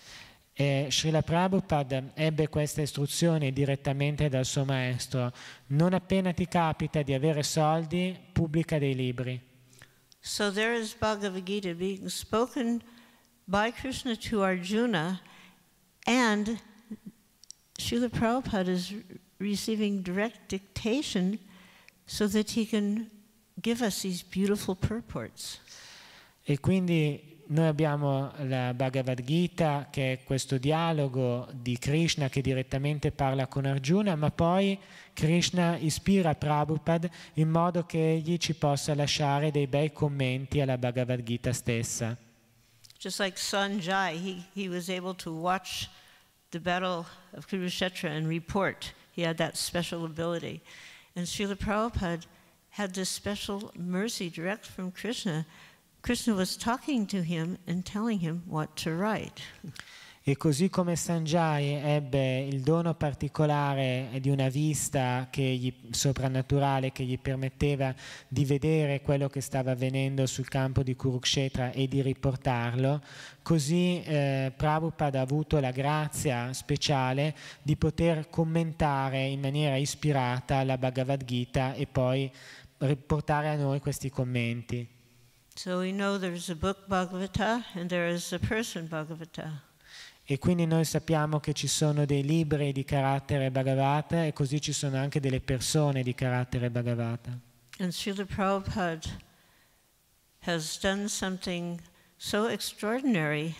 E Srila Prabhupada ebbe questa istruzione direttamente dal suo maestro: non appena ti capita di avere soldi, pubblica dei libri. So there is Bhagavad Gita being spoken by Krishna to Arjuna, and Srila Prabhupada is receiving direct dictation so that he can give us these beautiful purports. E quindi noi abbiamo la Bhagavad Gita, che è questo dialogo di Krishna che direttamente parla con Arjuna, ma poi Krishna ispira Prabhupada in modo che egli ci possa lasciare dei bei commenti alla Bhagavad Gita stessa. Just like Sanjay, he was able to watch the battle of Kurukshetra and report. He had that special ability. And Srila Prabhupada had this special mercy direct from Krishna. Krishna was talking to him and telling him what to write. E così come Sanjay ebbe il dono particolare di una vista soprannaturale che gli permetteva di vedere quello che stava avvenendo sul campo di Kurukshetra e di riportarlo, così Prabhupada ha avuto la grazia speciale di poter commentare in maniera ispirata la Bhagavad Gita e poi riportare a noi questi commenti. So we know there's a book Bhagavata and there is a person Bhagavata. E quindi noi sappiamo che ci sono dei libri di carattere Bhagavata e così ci sono anche delle persone di carattere Bhagavata. And Srila Prabhupada has done something so extraordinary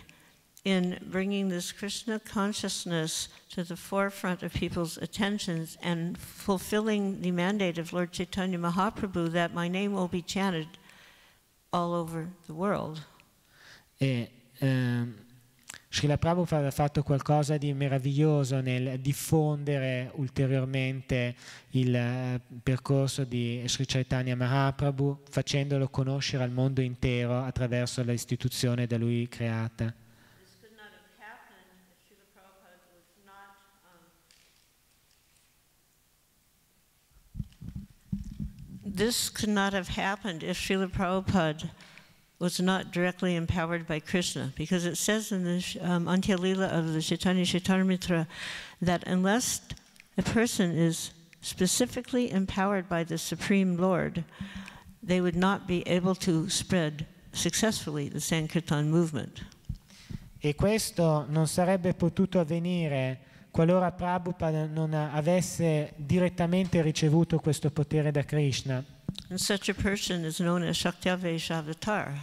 in bringing this Krishna consciousness to the forefront of people's attentions and fulfilling the mandate of Lord Chaitanya Mahaprabhu that my name will be chanted all over the world. E Srila Prabhupada ha fatto qualcosa di meraviglioso nel diffondere ulteriormente il percorso di Sri Chaitanya Mahaprabhu, facendolo conoscere al mondo intero attraverso l'istituzione da lui creata. This could not have happened if Srila Prabhupada was not directly empowered by Krishna, because it says in the Antya Lila of the Chaitanya Charitamrita that unless a person is specifically empowered by the Supreme Lord, they would not be able to spread successfully the Sankirtan movement. E questo non sarebbe potuto avvenire qualora Prabhupada non avesse direttamente ricevuto questo potere da Krishna. And such a person is known as Shakti-avesha avatar.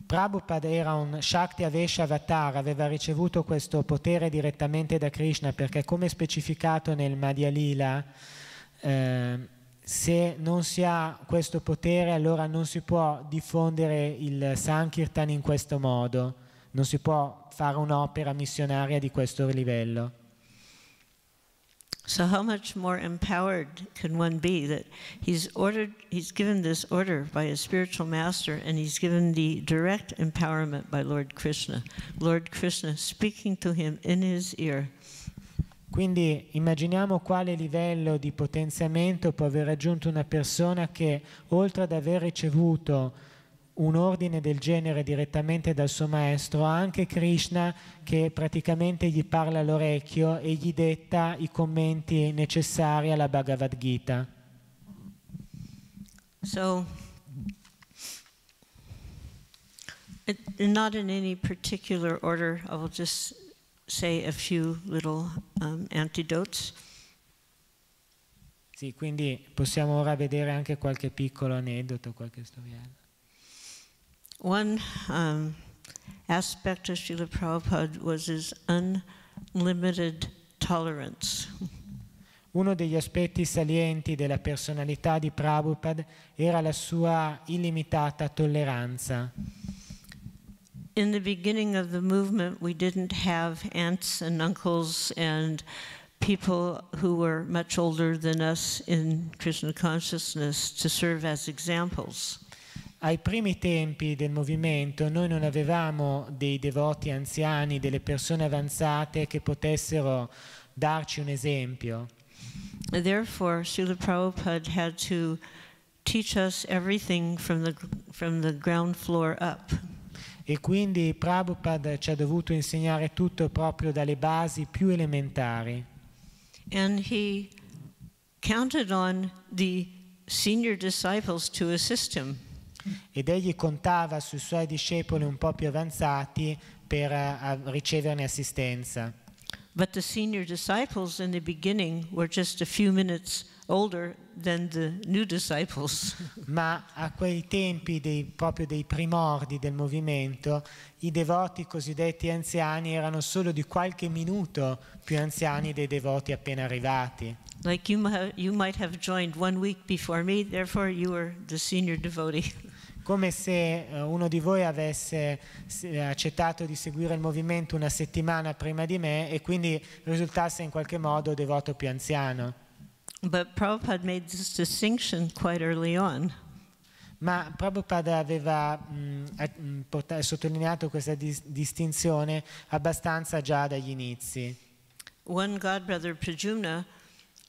Prabhupada era un Shakti-avesha avatar, aveva ricevuto questo potere direttamente da Krishna perché, come specificato nel Madhya Lila, se non si ha questo potere allora non si può diffondere il Sankirtan in questo modo, non si può fare un'opera missionaria di questo livello. So how much more empowered can one be that he's given this order by his spiritual master, and he's given the direct empowerment by Lord Krishna speaking to him in his ear. Quindi immaginiamo quale livello di potenziamento può aver raggiunto una persona che, oltre ad aver ricevuto un ordine del genere direttamente dal suo maestro, ha anche Krishna che praticamente gli parla all'orecchio e gli detta i commenti necessari alla Bhagavad Gita. So Not in any particular order, I will just say a few little antidotes. Sì, quindi possiamo ora vedere anche qualche piccolo aneddoto, qualche storiella. One aspect of Srila Prabhupada was his unlimited tolerance. Uno degli aspetti salienti della personalità di Prabhupada era la sua illimitata tolleranza. In the beginning of the movement, we didn't have aunts and uncles and people who were much older than us in Krishna consciousness to serve as examples. Ai primi tempi del movimento noi non avevamo dei devoti anziani, delle persone avanzate che potessero darci un esempio. Therefore, Srila Prabhupada had to teach us everything from the ground floor up. E quindi Prabhupada ci ha dovuto insegnare tutto proprio dalle basi più elementari. And he counted on the senior disciples to assist him. Ed egli contava sui suoi discepoli un po' più avanzati per riceverne assistenza. But the senior disciples in the beginning were just a few minutes older than the new disciples. Ma a quei tempi proprio dei primordi del movimento, i devoti cosiddetti anziani erano solo di qualche minuto più anziani dei devoti appena arrivati. Like you might have joined 1 week before me, therefore you were the senior devotee. Come se uno di voi avesse accettato di seguire il movimento una settimana prima di me e quindi risultasse in qualche modo devoto più anziano. But Prabhupada made this distinction quite early on. Ma Prabhupada aveva sottolineato questa distinzione abbastanza già dagli inizi. One godbrother, Prajumna,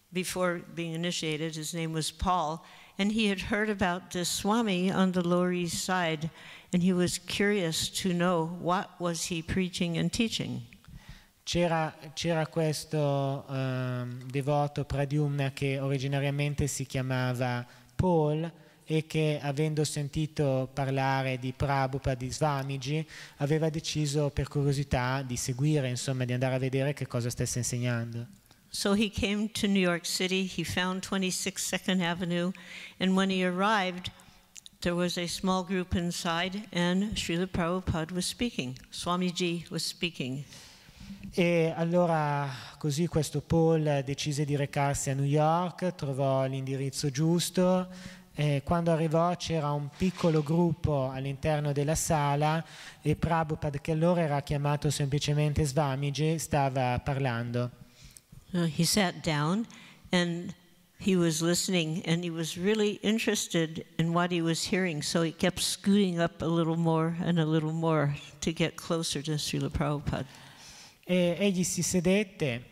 before being initiated, his name was Paul, and he had heard about this Swami on the Lower East Side, and he was curious to know what was he preaching and teaching. C'era questo devoto Pradyumna che originariamente si chiamava Paul e che, avendo sentito parlare di Prabhupada, di Swamiji, aveva deciso per curiosità di seguire, insomma, di andare a vedere che cosa stesse insegnando. So he came to New York City, he found 26 Second Avenue, and when he arrived, there was a small group inside, and Srila Prabhupada was speaking. Swamiji was speaking. E allora così questo Paul decise di recarsi a New York, trovò l'indirizzo giusto, e quando arrivò c'era un piccolo gruppo all'interno della sala e Prabhupada, che allora era chiamato semplicemente Swamiji, stava parlando. He sat down and he was listening and he was really interested in what he was hearing, so he kept scooting up a little more and a little more to get closer to Srila Prabhupada. E egli si sedette,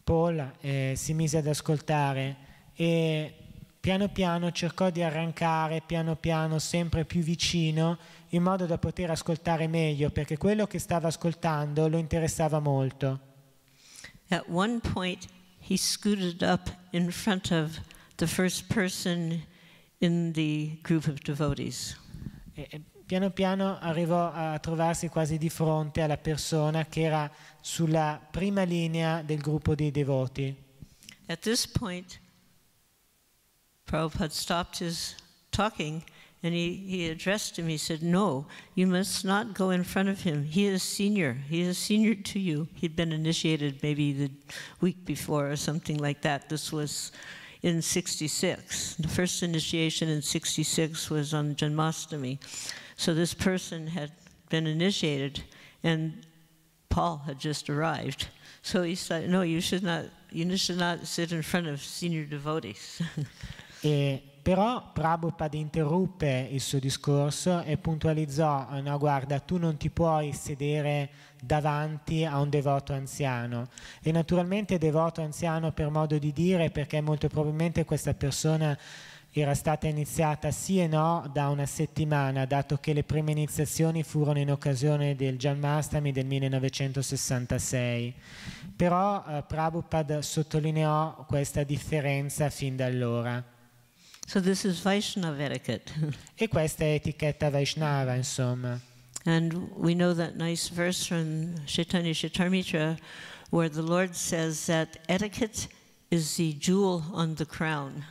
Paul, si mise ad ascoltare e piano piano cercò di arrancare, piano piano sempre più vicino, in modo da poter ascoltare meglio, perché quello che stava ascoltando lo interessava molto. At one point, he scooted up in front of the first person in the group of devotees. E piano piano arrivò a trovarsi quasi di fronte alla persona che era sulla prima linea del gruppo dei devoti. At this point, Prabhupada stopped his talking and he addressed him. He said, "No, you must not go in front of him. He is senior. He is senior to you." He'd been initiated maybe the week before or something like that. This was in 66. The first initiation in 66 was on Janmashtami. So this person had been initiated and Paul had just arrived. So he said, "No, you should not sit in front of senior devotees." Però Prabhupada interruppe il suo discorso e puntualizzò: no, guarda, tu non ti puoi sedere davanti a un devoto anziano. E naturalmente devoto anziano per modo di dire, perché molto probabilmente questa persona era stata iniziata sì e no da una settimana, dato che le prime iniziazioni furono in occasione del Janmashtami del 1966. Però Prabhupada sottolineò questa differenza fin da allora. So this is Vaishnava etiquette. E questa è etichetta Vaishnava, insomma. And we know that nice verse from Chaitanya Charitamrita where the Lord says that etiquette is the jewel on the crown.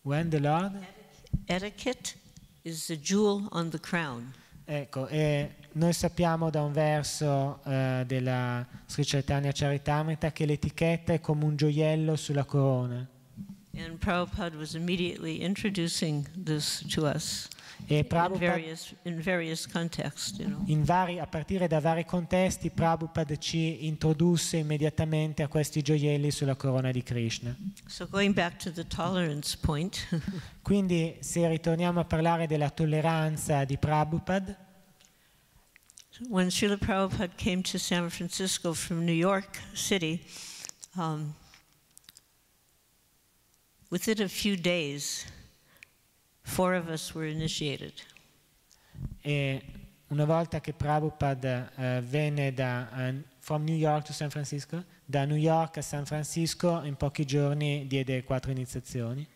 When the Lord? Etiquette is the jewel on the crown. Ecco, noi sappiamo da un verso della Sri Chaitanya Charitamrita che l'etichetta è come un gioiello sulla corona. And Prabhupada was immediately introducing this to us E in various contexts. You know. a partire da vari contesti, Prabhupada ci introdusse immediatamente a questi gioielli sulla corona di Krishna. So going back to the tolerance point. Quindi se ritorniamo a parlare della tolleranza di Prabhupada, when Srila Prabhupada came to San Francisco from New York City, within a few days, 4 of us were initiated. E una volta che Prabhupada venne from New York to San Francisco, da New York a San Francisco, in pochi giorni diede 4 iniziazioni.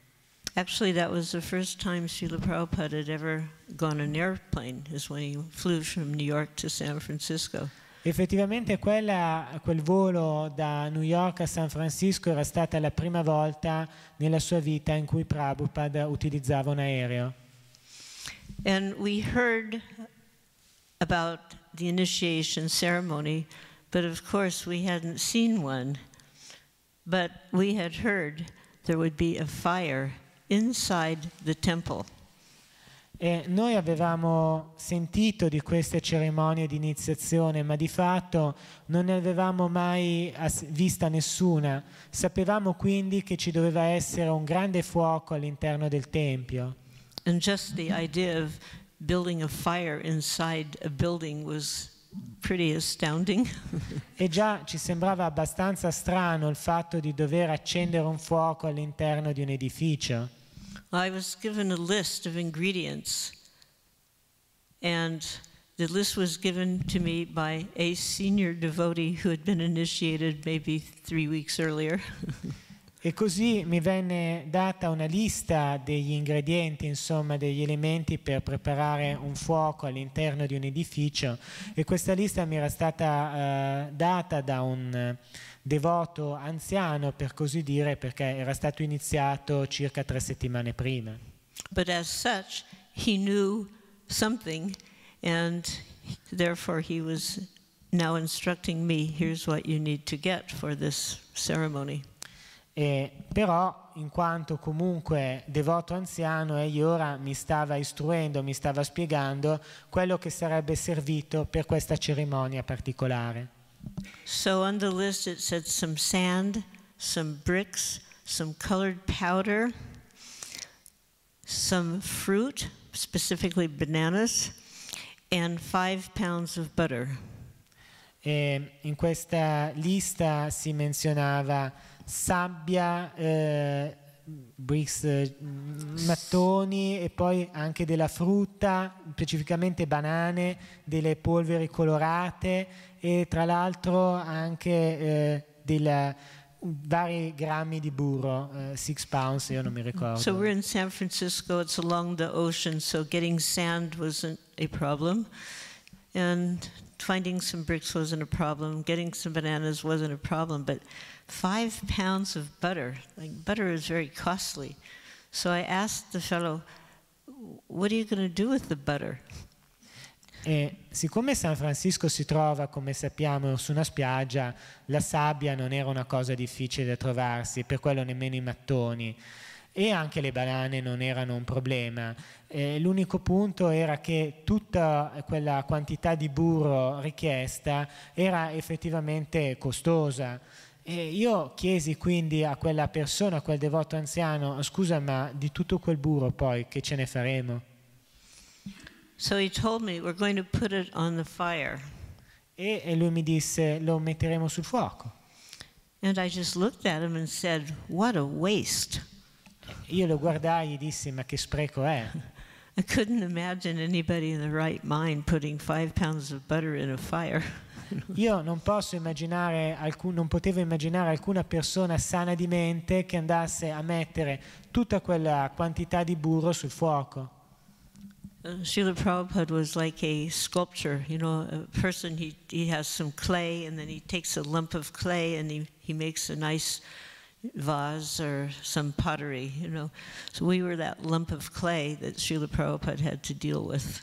Actually, that was the first time Srila Prabhupada had ever gone on an airplane, is when he flew from New York to San Francisco. Effettivamente quel volo da New York a San Francisco era stata la prima volta nella sua vita in cui Prabhupada utilizzava un aereo. And we heard about the initiation ceremony, but of course we hadn't seen one. But we had heard there would be a fire inside the temple. E noi avevamo sentito di queste cerimonie di iniziazione, ma di fatto non ne avevamo mai vista nessuna. Sapevamo quindi che ci doveva essere un grande fuoco all'interno del Tempio. And just the idea of building a fire inside a building was pretty astounding. E già ci sembrava abbastanza strano il fatto di dover accendere un fuoco all'interno di un edificio. I was given a list of ingredients, and the list was given to me by a senior devotee who had been initiated maybe 3 weeks earlier. E così mi venne data una lista degli ingredienti, insomma degli elementi per preparare un fuoco all'interno di un edificio, e questa lista mi era stata data da un devoto anziano, per così dire, perché era stato iniziato circa 3 settimane prima. But as such, he knew something, and therefore he was now instructing me, here's what you need to get for this ceremony. Però, in quanto comunque devoto anziano, egli ora mi stava istruendo, mi stava spiegando quello che sarebbe servito per questa cerimonia particolare. So on the list it said some sand, some bricks, some colored powder, some fruit, specifically bananas, and 5 pounds of butter. E in questa lista si menzionava sabbia, bricks, mattoni, e poi anche della frutta, specificamente banane, delle polveri colorate, e tra l'altro anche vari grammi di burro, 6 pounds, io non mi ricordo. So we're in San Francisco, it's along the ocean, so getting sand wasn't a problem, and finding some bricks wasn't a problem, getting some bananas wasn't a problem, but 5 pounds of butter, like butter is very costly. So I asked the fellow, what are you going to do with the butter? E siccome San Francisco si trova, come sappiamo, su una spiaggia, la sabbia non era una cosa difficile da trovarsi, per quello nemmeno i mattoni, e anche le banane non erano un problema. L'unico punto era che tutta quella quantità di burro richiesta era effettivamente costosa. E io chiesi quindi a quella persona, a quel devoto anziano, scusa, ma di tutto quel burro poi che ce ne faremo? So he told me, we're going to put it on the fire. E lui mi disse, lo metteremo sul fuoco. And I just looked at him and said, what a waste. Io lo guardai e dissi, ma che spreco è? I couldn't imagine anybody in the right mind putting 5 pounds of butter in a fire. Io non potevo immaginare alcuna persona sana di mente che andasse a mettere tutta quella quantità di burro sul fuoco. Srila Prabhupada was like a sculptor, you know, a person, he has some clay and then he takes a lump of clay and he makes a nice vase or some pottery, you know. So we were that lump of clay that Srila Prabhupada had to deal with.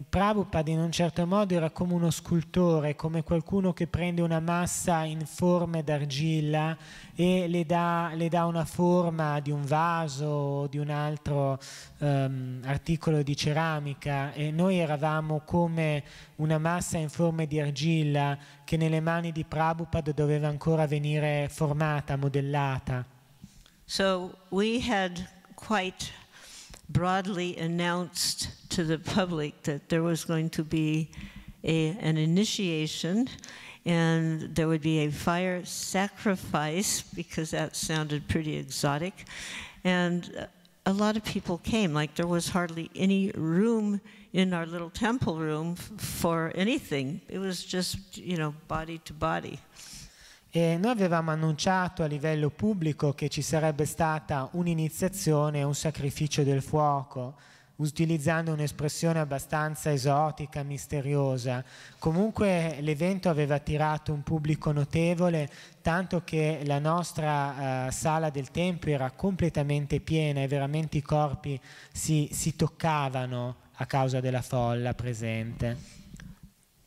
Prabhupada in un certo modo era come uno scultore, come qualcuno che prende una massa in forme d'argilla e le dà una forma di un vaso o di un altro articolo di ceramica, e noi eravamo come una massa in forme di argilla che nelle mani di Prabhupada doveva ancora venire formata, modellata. So we had quite broadly announced to the public that there was going to be an initiation and there would be a fire sacrifice, because that sounded pretty exotic, and a lot of people came. Like there was hardly any room in our little temple room for anything. It was just, you know, body to body. E noi avevamo annunciato a livello pubblico che ci sarebbe stata un'iniziazione, un sacrificio del fuoco, utilizzando un'espressione abbastanza esotica, misteriosa. Comunque l'evento aveva attirato un pubblico notevole, tanto che la nostra sala del Tempio era completamente piena e veramente i corpi si toccavano a causa della folla presente.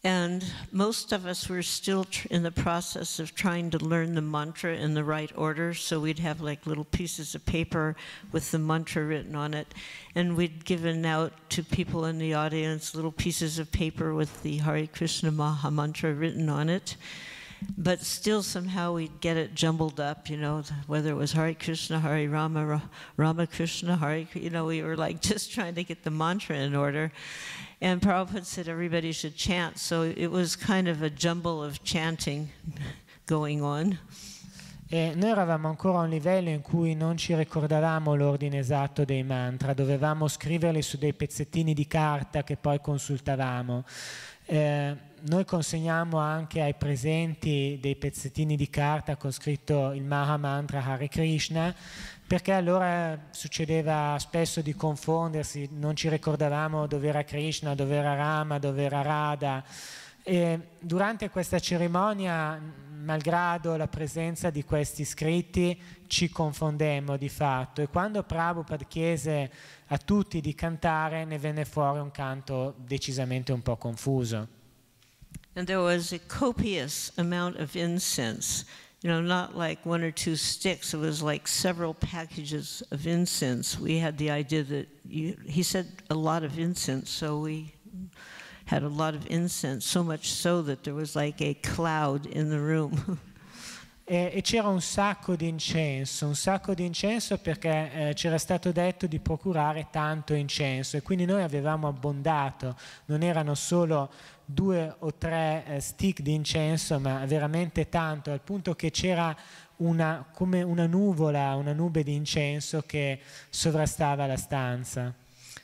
And most of us were still in the process of trying to learn the mantra in the right order, so we'd have like little pieces of paper with the mantra written on it, and we'd given out to people in the audience little pieces of paper with the Hare Krishna Maha Mantra written on it. But still somehow we'd get it jumbled up, you know, whether it was Hare Krishna, Hare Rama, Rama Krishna, Hare, you know, we were like just trying to get the mantra in order. And Prabhupada said everybody should chant, so it was kind of a jumble of chanting going on. E noi eravamo ancora a un livello in cui non ci ricordavamo l'ordine esatto dei mantra, dovevamo scriverli su dei pezzettini di carta che poi consultavamo. Noi consegniamo anche ai presenti dei pezzettini di carta con scritto il Maha Mantra Hare Krishna, perché allora succedeva spesso di confondersi, non ci ricordavamo dove era Krishna, dove era Rama, dove era Radha. E durante questa cerimonia, malgrado la presenza di questi scritti, ci confondemmo di fatto, e quando Prabhupada chiese a tutti di cantare ne venne fuori un canto decisamente un po' confuso. And there was a copious amount of incense, you know, not like one or two sticks, it was like several packages of incense. We had the idea that he said a lot of incense, so we had a lot of incense, so much so that there was like a cloud in the room. E c'era un sacco di incenso perché c'era stato detto di procurare tanto incenso, e quindi noi avevamo abbondato, non erano solo 2 o 3 stick di incenso, ma veramente tanto, al punto che c'era come una nuvola, una nube di incenso che sovrastava la stanza.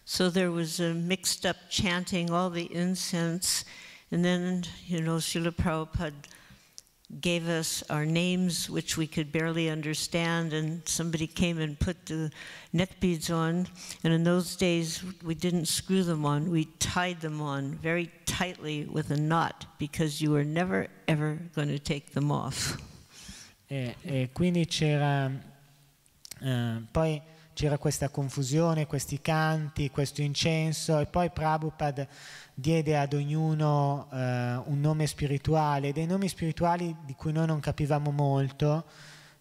So there was a mixed up chanting, all the incense, and then, you know, Srila Prabhupada gave us our names, which we could barely understand, and somebody came and put the neck beads on, and in those days we didn't screw them on, we tied them on very tightly with a knot, because you were never ever going to take them off. E quindi poi c'era questa confusione, questi canti, questo incenso, e poi Prabhupada diede ad ognuno un nome spirituale, dei nomi spirituali di cui noi non capivamo molto,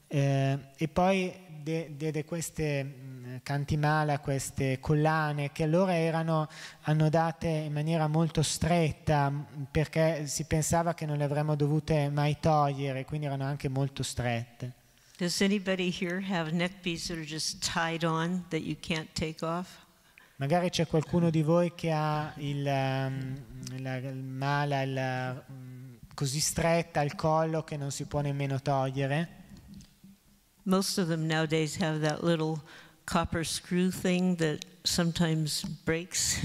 e poi diede queste cantimala, queste collane che allora erano annodate in maniera molto stretta, perché si pensava che non le avremmo dovute mai togliere, quindi erano anche molto strette. Does anybody here have neck beads that are just tied on that you can't take off? Magari c'è qualcuno di voi che ha la mala così stretta al collo che non si può nemmeno togliere. Most of them nowadays have that little copper screw thing that sometimes breaks.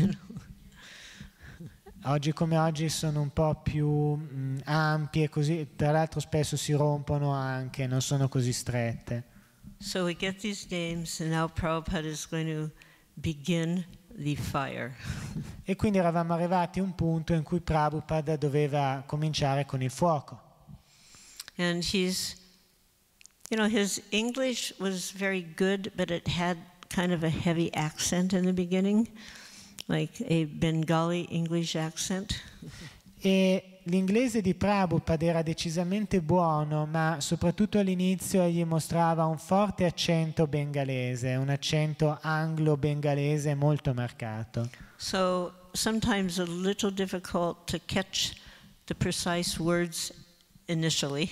Oggi come oggi sono un po' più ampie, così, tra l'altro spesso si rompono anche, non sono così strette. So we get these names, and now Prabhupada is going to begin the fire. E quindi eravamo arrivati a un punto in cui Prabhupada doveva cominciare con il fuoco. And he's, you know, his English was very good, but it had kind of a heavy accent in the beginning, like a Bengali English accent. E l'inglese di Prabhupada era decisamente buono, ma soprattutto all'inizio egli mostrava un forte accento bengalese, un accento anglo-bengalese molto marcato. So sometimes a little difficult to catch the precise words initially.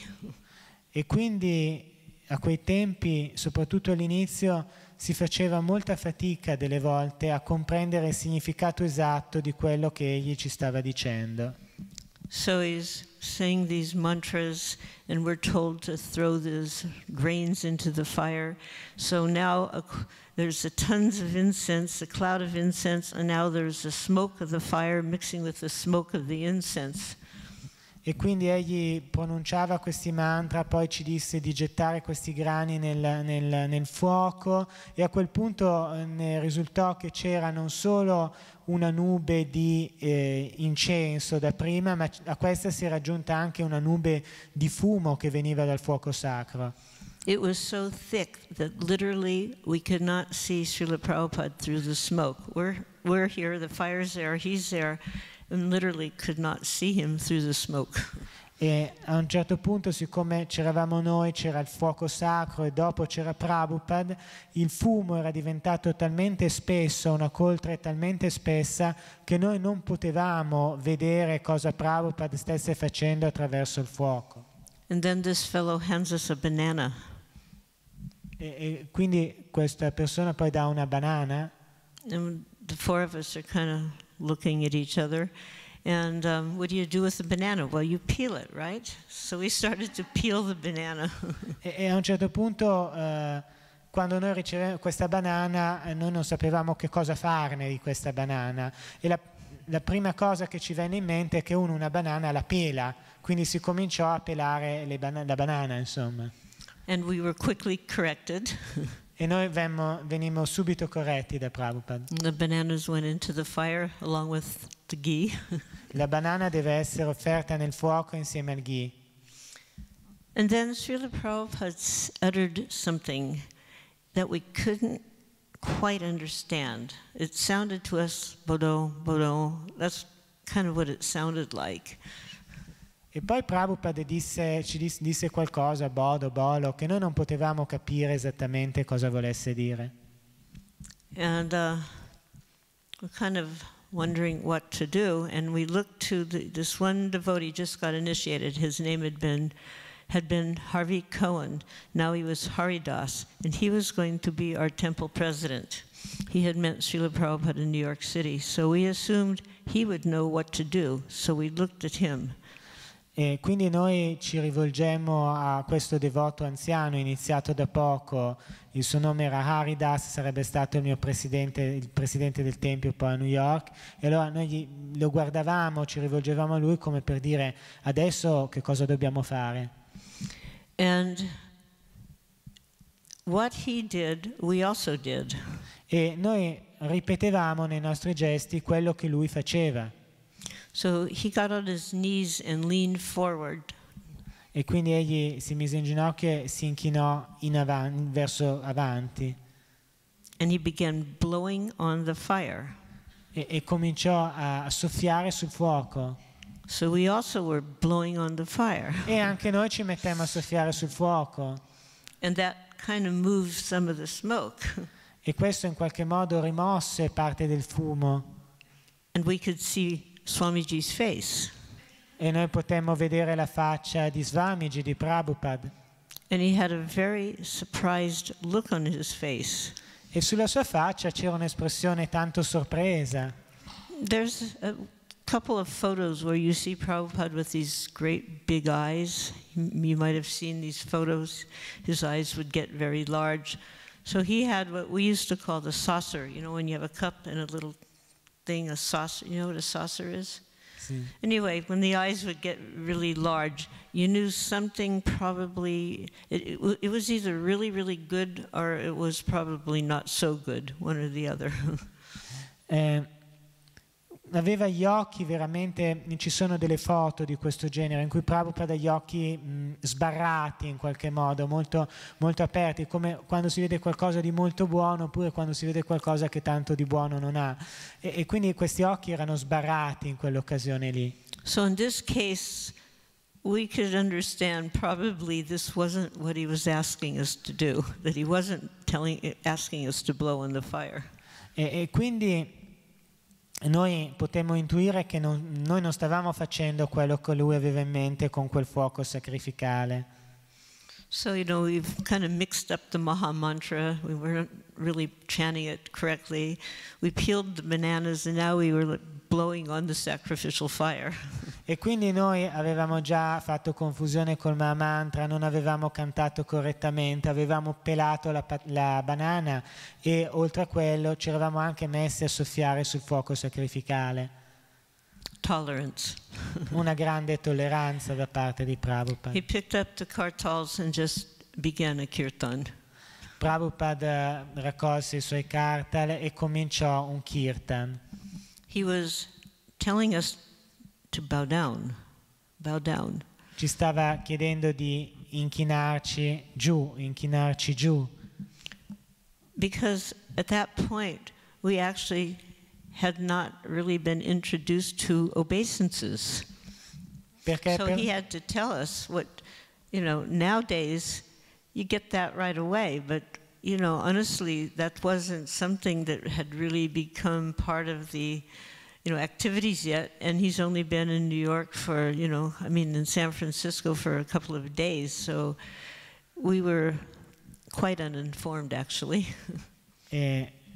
E quindi a quei tempi, soprattutto all'inizio, si faceva molta fatica delle volte a comprendere il significato esatto di quello che egli ci stava dicendo. So he's saying these mantras, and we're told to throw these grains into the fire. So now there's tons of incense, a cloud of incense, and now there's the smoke of the fire mixing with the smoke of the incense. E quindi egli pronunciava questi mantra, poi ci disse di gettare questi grani nel fuoco, e a quel punto ne risultò che c'era non solo una nube di incenso da prima, ma a questa si era aggiunta anche una nube di fumo che veniva dal fuoco sacro. It was so thick that literally we could not see Srila Prabhupada through the smoke. We're here, the fire's there, he's there, and literally could not see him through the smoke. E a un certo punto, siccome c'eravamo noi, c'era il fuoco sacro e dopo c'era Prabhupada, il fumo era diventato talmente spesso, una coltre talmente spessa, che noi non potevamo vedere cosa Prabhupada stesse facendo attraverso il fuoco. And then this fellow hands us a banana. E quindi questa persona poi dà una banana. And the four of us are kind of looking at each other. And what do you do with the banana? Well, you peel it, right? So we started to peel the banana. E a un certo punto, quando noi ricevevamo questa banana, noi non sapevamo che cosa farne di questa banana. E la prima cosa che ci venne in mente è che uno una banana la pela, quindi si cominciò a pelare la banana, insomma. And we were quickly corrected. E noi venimmo subito corretti da Prabhupada. The bananas went into the fire along with the ghee. La banana deve essere offerta nel fuoco insieme al ghee. And then Srila Prabhupada uttered something that we couldn't quite understand. It sounded to us, bodo, bodo. That's kind of what it sounded like. E poi Prabhupada ci disse qualcosa, bodo, bolo, che noi non potevamo capire esattamente cosa volesse dire. And we're kind of wondering what to do, and we looked to this one devotee just got initiated. His name had been Harvey Cohen. Now he was Haridas, and he was going to be our temple president. He had met Srila Prabhupada in New York City, so we assumed he would know what to do, so we looked at him. E quindi noi ci rivolgemmo a questo devoto anziano iniziato da poco. Il suo nome era Haridas, sarebbe stato il presidente del Tempio poi a New York, e allora noi lo guardavamo, ci rivolgevamo a lui come per dire: adesso che cosa dobbiamo fare? And what he did, we also did. E noi ripetevamo nei nostri gesti quello che lui faceva. So he got on his knees and leaned forward. E quindi egli si mise in ginocchio e si inchinò verso avanti. And he began blowing on the fire. E cominciò a soffiare sul fuoco. So we also were blowing on the fire. E anche noi ci mettemmo a soffiare sul fuoco. And that kind of moved some of the smoke. E questo in qualche modo rimosse parte del fumo. And we could see Swamiji's face. E noi potemmo vedere la faccia di Swamiji, di Prabhupada. And he had a very surprised look on his face. E sulla sua faccia c'era un'espressione tanto sorpresa. There's a couple of photos where you see Prabhupada with these great big eyes. You might have seen these photos. His eyes would get very large. So he had what we used to call the saucer. You know, when you have a cup and a little thing, a saucer. You know what a saucer is? Sì. Anyway, when the eyes would get really large, you knew something probably, it was either really, really good or it was probably not so good, one or the other. aveva gli occhi veramente, ci sono delle foto di questo genere in cui Prabhupada ha gli occhi sbarrati in qualche modo, molto, molto aperti, come quando si vede qualcosa di molto buono oppure quando si vede qualcosa che tanto di buono non ha, e quindi questi occhi erano sbarrati in quell'occasione lì. So in this case we could understand probably this wasn't what he was asking us to do, that he wasn't asking us to blow in the fire. E quindi noi potremmo intuire che noi non stavamo facendo quello che lui aveva in mente con quel fuoco sacrificale. So, we've kind of mixed up the Maha Mantra. We weren't really chanting it correctly. We peeled the bananas and now we were blowing on the sacrificial fire. E quindi noi avevamo già fatto confusione col Maha Mantra, non avevamo cantato correttamente, avevamo pelato la banana e oltre a quello ci eravamo anche messi a soffiare sul fuoco sacrificale. Tolerance. Una grande tolleranza da parte di Prabhupada. He picked up the kartals and just began a kirtan. Prabhupada raccolse i suoi kartal e cominciò un kirtan. He was telling us to bow down, bow down. Ci stava chiedendo di inchinarci giù. Because at that point we actually had not really been introduced to obeisances. So he had to tell us what, nowadays you get that right away, but honestly that wasn't something that had really become part of the activities yet, and he's only been in New York for, in San Francisco for a couple of days, so we were quite uninformed actually.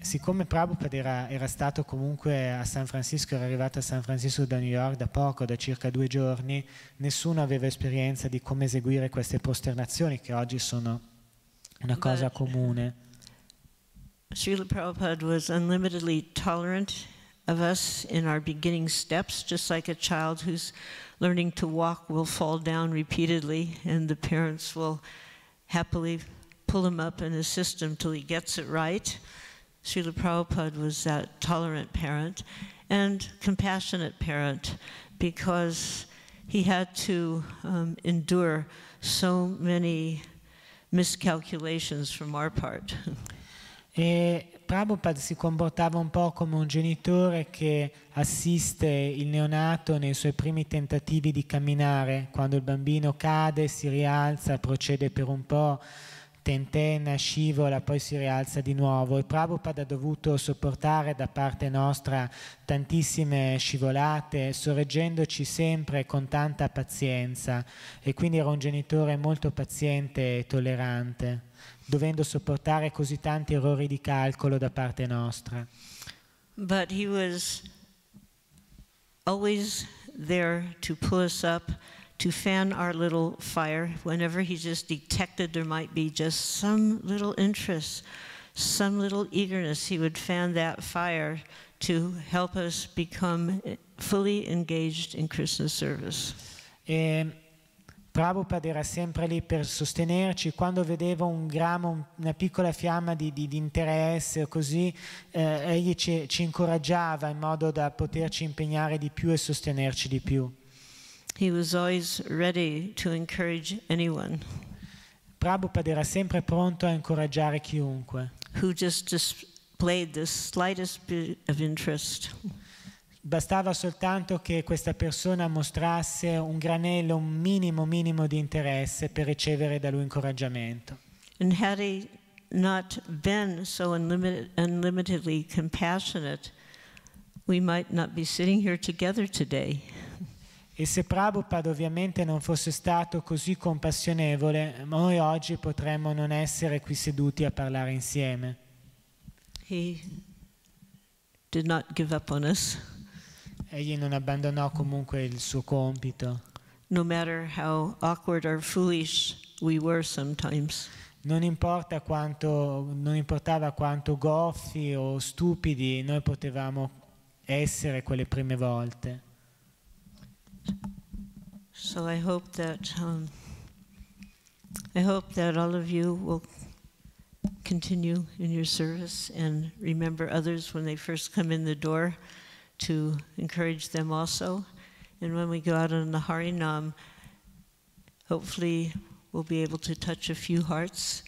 Siccome Prabhupada era stato comunque a San Francisco, era arrivato a San Francisco da New York da poco, da circa 2 giorni, nessuno aveva esperienza di come eseguire queste prosternazioni che oggi sono una cosa comune. Srila Prabhupada was unlimitedly tolerant of us in our beginning steps, just like a child who's learning to walk will fall down repeatedly and the parents will happily pull him up and assist him till he gets it right. Srila Prabhupada was that tolerant parent and compassionate parent because he had to endure so many miscalculations from our part. E Prabhupada si comportava un po' come un genitore che assiste il neonato nei suoi primi tentativi di camminare, quando il bambino cade, si rialza, procede per un po', tentenna, scivola, poi si rialza di nuovo, e Prabhupada ha dovuto sopportare da parte nostra tantissime scivolate, sorreggendoci sempre con tanta pazienza, e quindi era un genitore molto paziente e tollerante, dovendo sopportare così tanti errori di calcolo da parte nostra. But he was always there to pull us up, to fan our little fire whenever he just detected there might be just some little interest, some little eagerness. He would fan that fire to help us become fully engaged in Krishna service. Prabhupada era sempre lì per sostenerci. Quando vedeva un gramo, una piccola fiamma di interesse o così, egli ci incoraggiava in modo da poterci impegnare di più e sostenerci di più. He was always ready to encourage anyone. Prabhupada era sempre pronto a incoraggiare chiunque. Who just displayed the slightest bit of interest. Bastava soltanto che questa persona mostrasse un granello, un minimo di interesse per ricevere da lui incoraggiamento. And had he not been so unlimitedly compassionate, we might not be sitting here together today. E se Prabhupada ovviamente non fosse stato così compassionevole, noi oggi potremmo non essere qui seduti a parlare insieme. He did not give up on us. Egli non abbandonò comunque il suo compito. No matter how awkward or foolish we were sometimes. Non importava quanto goffi o stupidi noi potevamo essere quelle prime volte. So I hope that all of you will continue in your service and remember others when they first come in the door to encourage them also. And when we go out on the Harinam, hopefully we'll be able to touch a few hearts,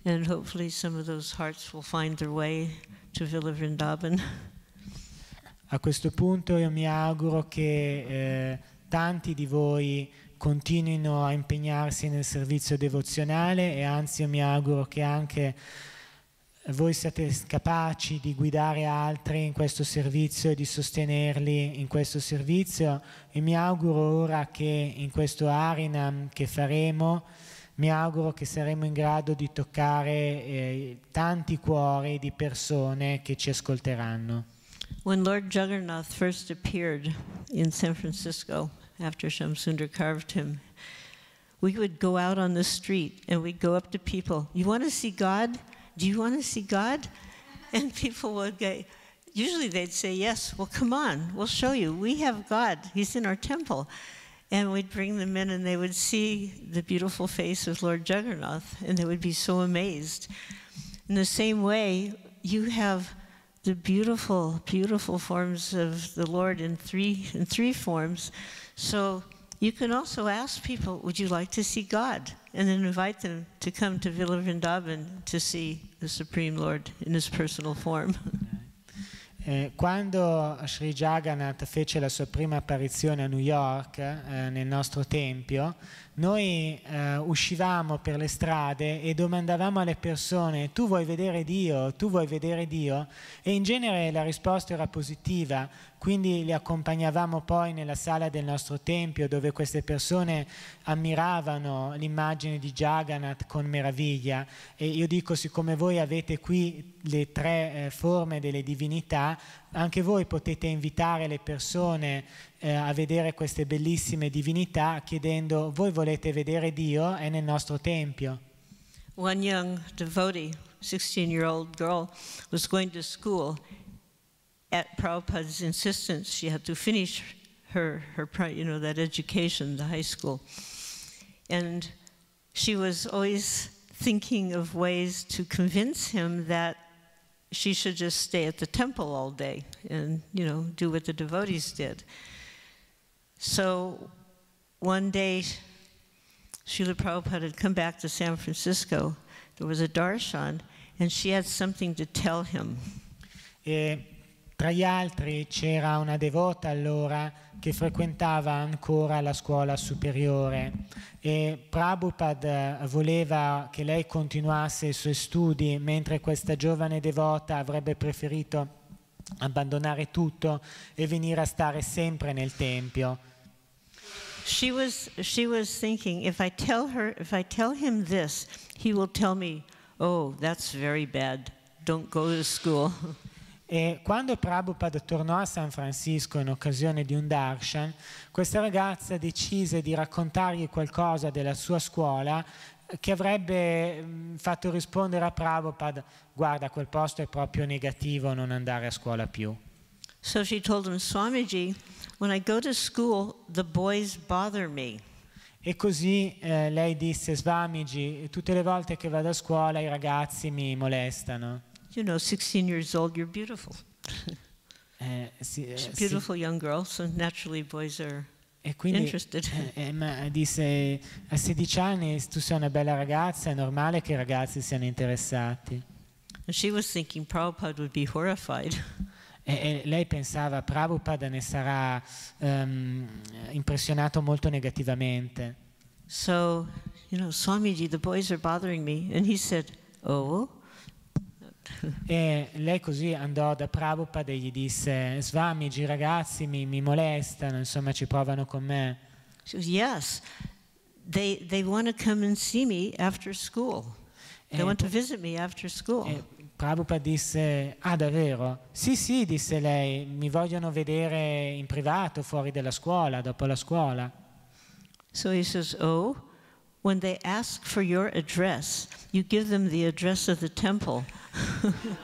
and hopefully some of those hearts will find their way to Villa Vrindavan. A questo punto io mi auguro che tanti di voi continuino a impegnarsi nel servizio devozionale, e anzi io mi auguro che anche voi siate capaci di guidare altri in questo servizio e di sostenerli in questo servizio, e mi auguro ora che in questo Harinam che faremo, mi auguro che saremo in grado di toccare tanti cuori di persone che ci ascolteranno. When Lord Jagannath first appeared in San Francisco, after Shamsundar carved him, we would go out on the street and we'd go up to people. You want to see God? Do you want to see God? And people would go, usually they'd say, yes, well, come on, we'll show you. We have God. He's in our temple. And we'd bring them in and they would see the beautiful face of Lord Jagannath and they would be so amazed. In the same way, you have the beautiful, beautiful forms of the Lord in three forms. So you can also ask people, would you like to see God? And then invite them to come to Villa Vrindavan to see the Supreme Lord in his personal form. Quando Sri Jagannath fece la sua prima apparizione a New York, nel nostro tempio, noi uscivamo per le strade e domandavamo alle persone: tu vuoi vedere Dio? Tu vuoi vedere Dio? E in genere la risposta era positiva, quindi li accompagnavamo poi nella sala del nostro tempio, dove queste persone ammiravano l'immagine di Jagannath con meraviglia. E io dico, siccome voi avete qui le tre forme delle divinità, anche voi potete invitare le persone a vedere queste bellissime divinità chiedendo: voi volete vedere Dio? È nel nostro tempio. One young devotee, 16-year-old girl, was going to school. At Prabhupada's insistence, she had to finish her that education, the high school. And she was always thinking of ways to convince him that she should just stay at the temple all day and, do what the devotees did. So one day, Srila Prabhupada had come back to San Francisco. There was a darshan, and she had something to tell him. Tra gli altri c'era una devota allora che frequentava ancora la scuola superiore, e Prabhupada voleva che lei continuasse i suoi studi, mentre questa giovane devota avrebbe preferito abbandonare tutto e venire a stare sempre nel tempio. She was thinking, if I tell him this, he will tell me, oh, that's very bad, don't go to school. E quando Prabhupada tornò a San Francisco in occasione di un darshan, questa ragazza decise di raccontargli qualcosa della sua scuola che avrebbe fatto rispondere a Prabhupada: guarda, quel posto è proprio negativo, non andare a scuola più. So she told him, Swamiji, when I go to school, the boys bother me. E così lei disse: Swamiji, tutte le volte che vado a scuola i ragazzi mi molestano. 16 years old, you're beautiful. She's a beautiful young girl, so naturally boys are quindi, interested. Ma disse: a 16 anni tu sei una bella ragazza, è normale che i ragazzi siano interessati. And she was thinking Prabhupada would be horrified. E lei pensava: Prabhupada ne sarà impressionato molto negativamente. So, Swamiji, the boys are bothering me. And he said, oh. E lei così andò da Prabhupada e gli disse: Swamiji, i ragazzi mi molestano, insomma ci provano con me. She goes, yes, they want to come and see me after school. They want to visit me after school. Prabhupada disse: ah, davvero? Sì, disse lei, mi vogliono vedere in privato fuori dalla scuola, dopo la scuola. So he says, oh, when they ask for your address, you give them the address of the temple.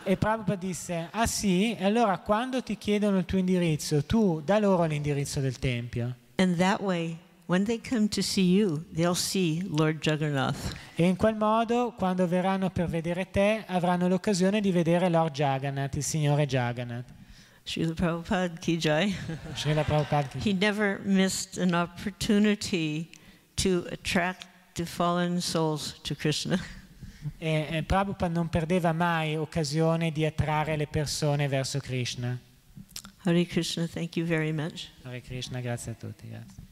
E Prabhupada disse: ah sì? E allora quando ti chiedono il tuo indirizzo, tu dà loro l'indirizzo del tempio. And that way when they come to see you, they'll see Lord Jagannath. E in quel modo, quando verranno per vedere te, avranno l'occasione di vedere Lord Jagannath, il Signore Jagannath. Srila Prabhupada ki jai. Srila Prabhupada ki jai. He never missed an opportunity to attract the fallen souls to Krishna. E Prabhupada non perdeva mai occasione di attrarre le persone verso Krishna. Hare Krishna, thank you very much. Hare Krishna, grazie a tutti. Grazie.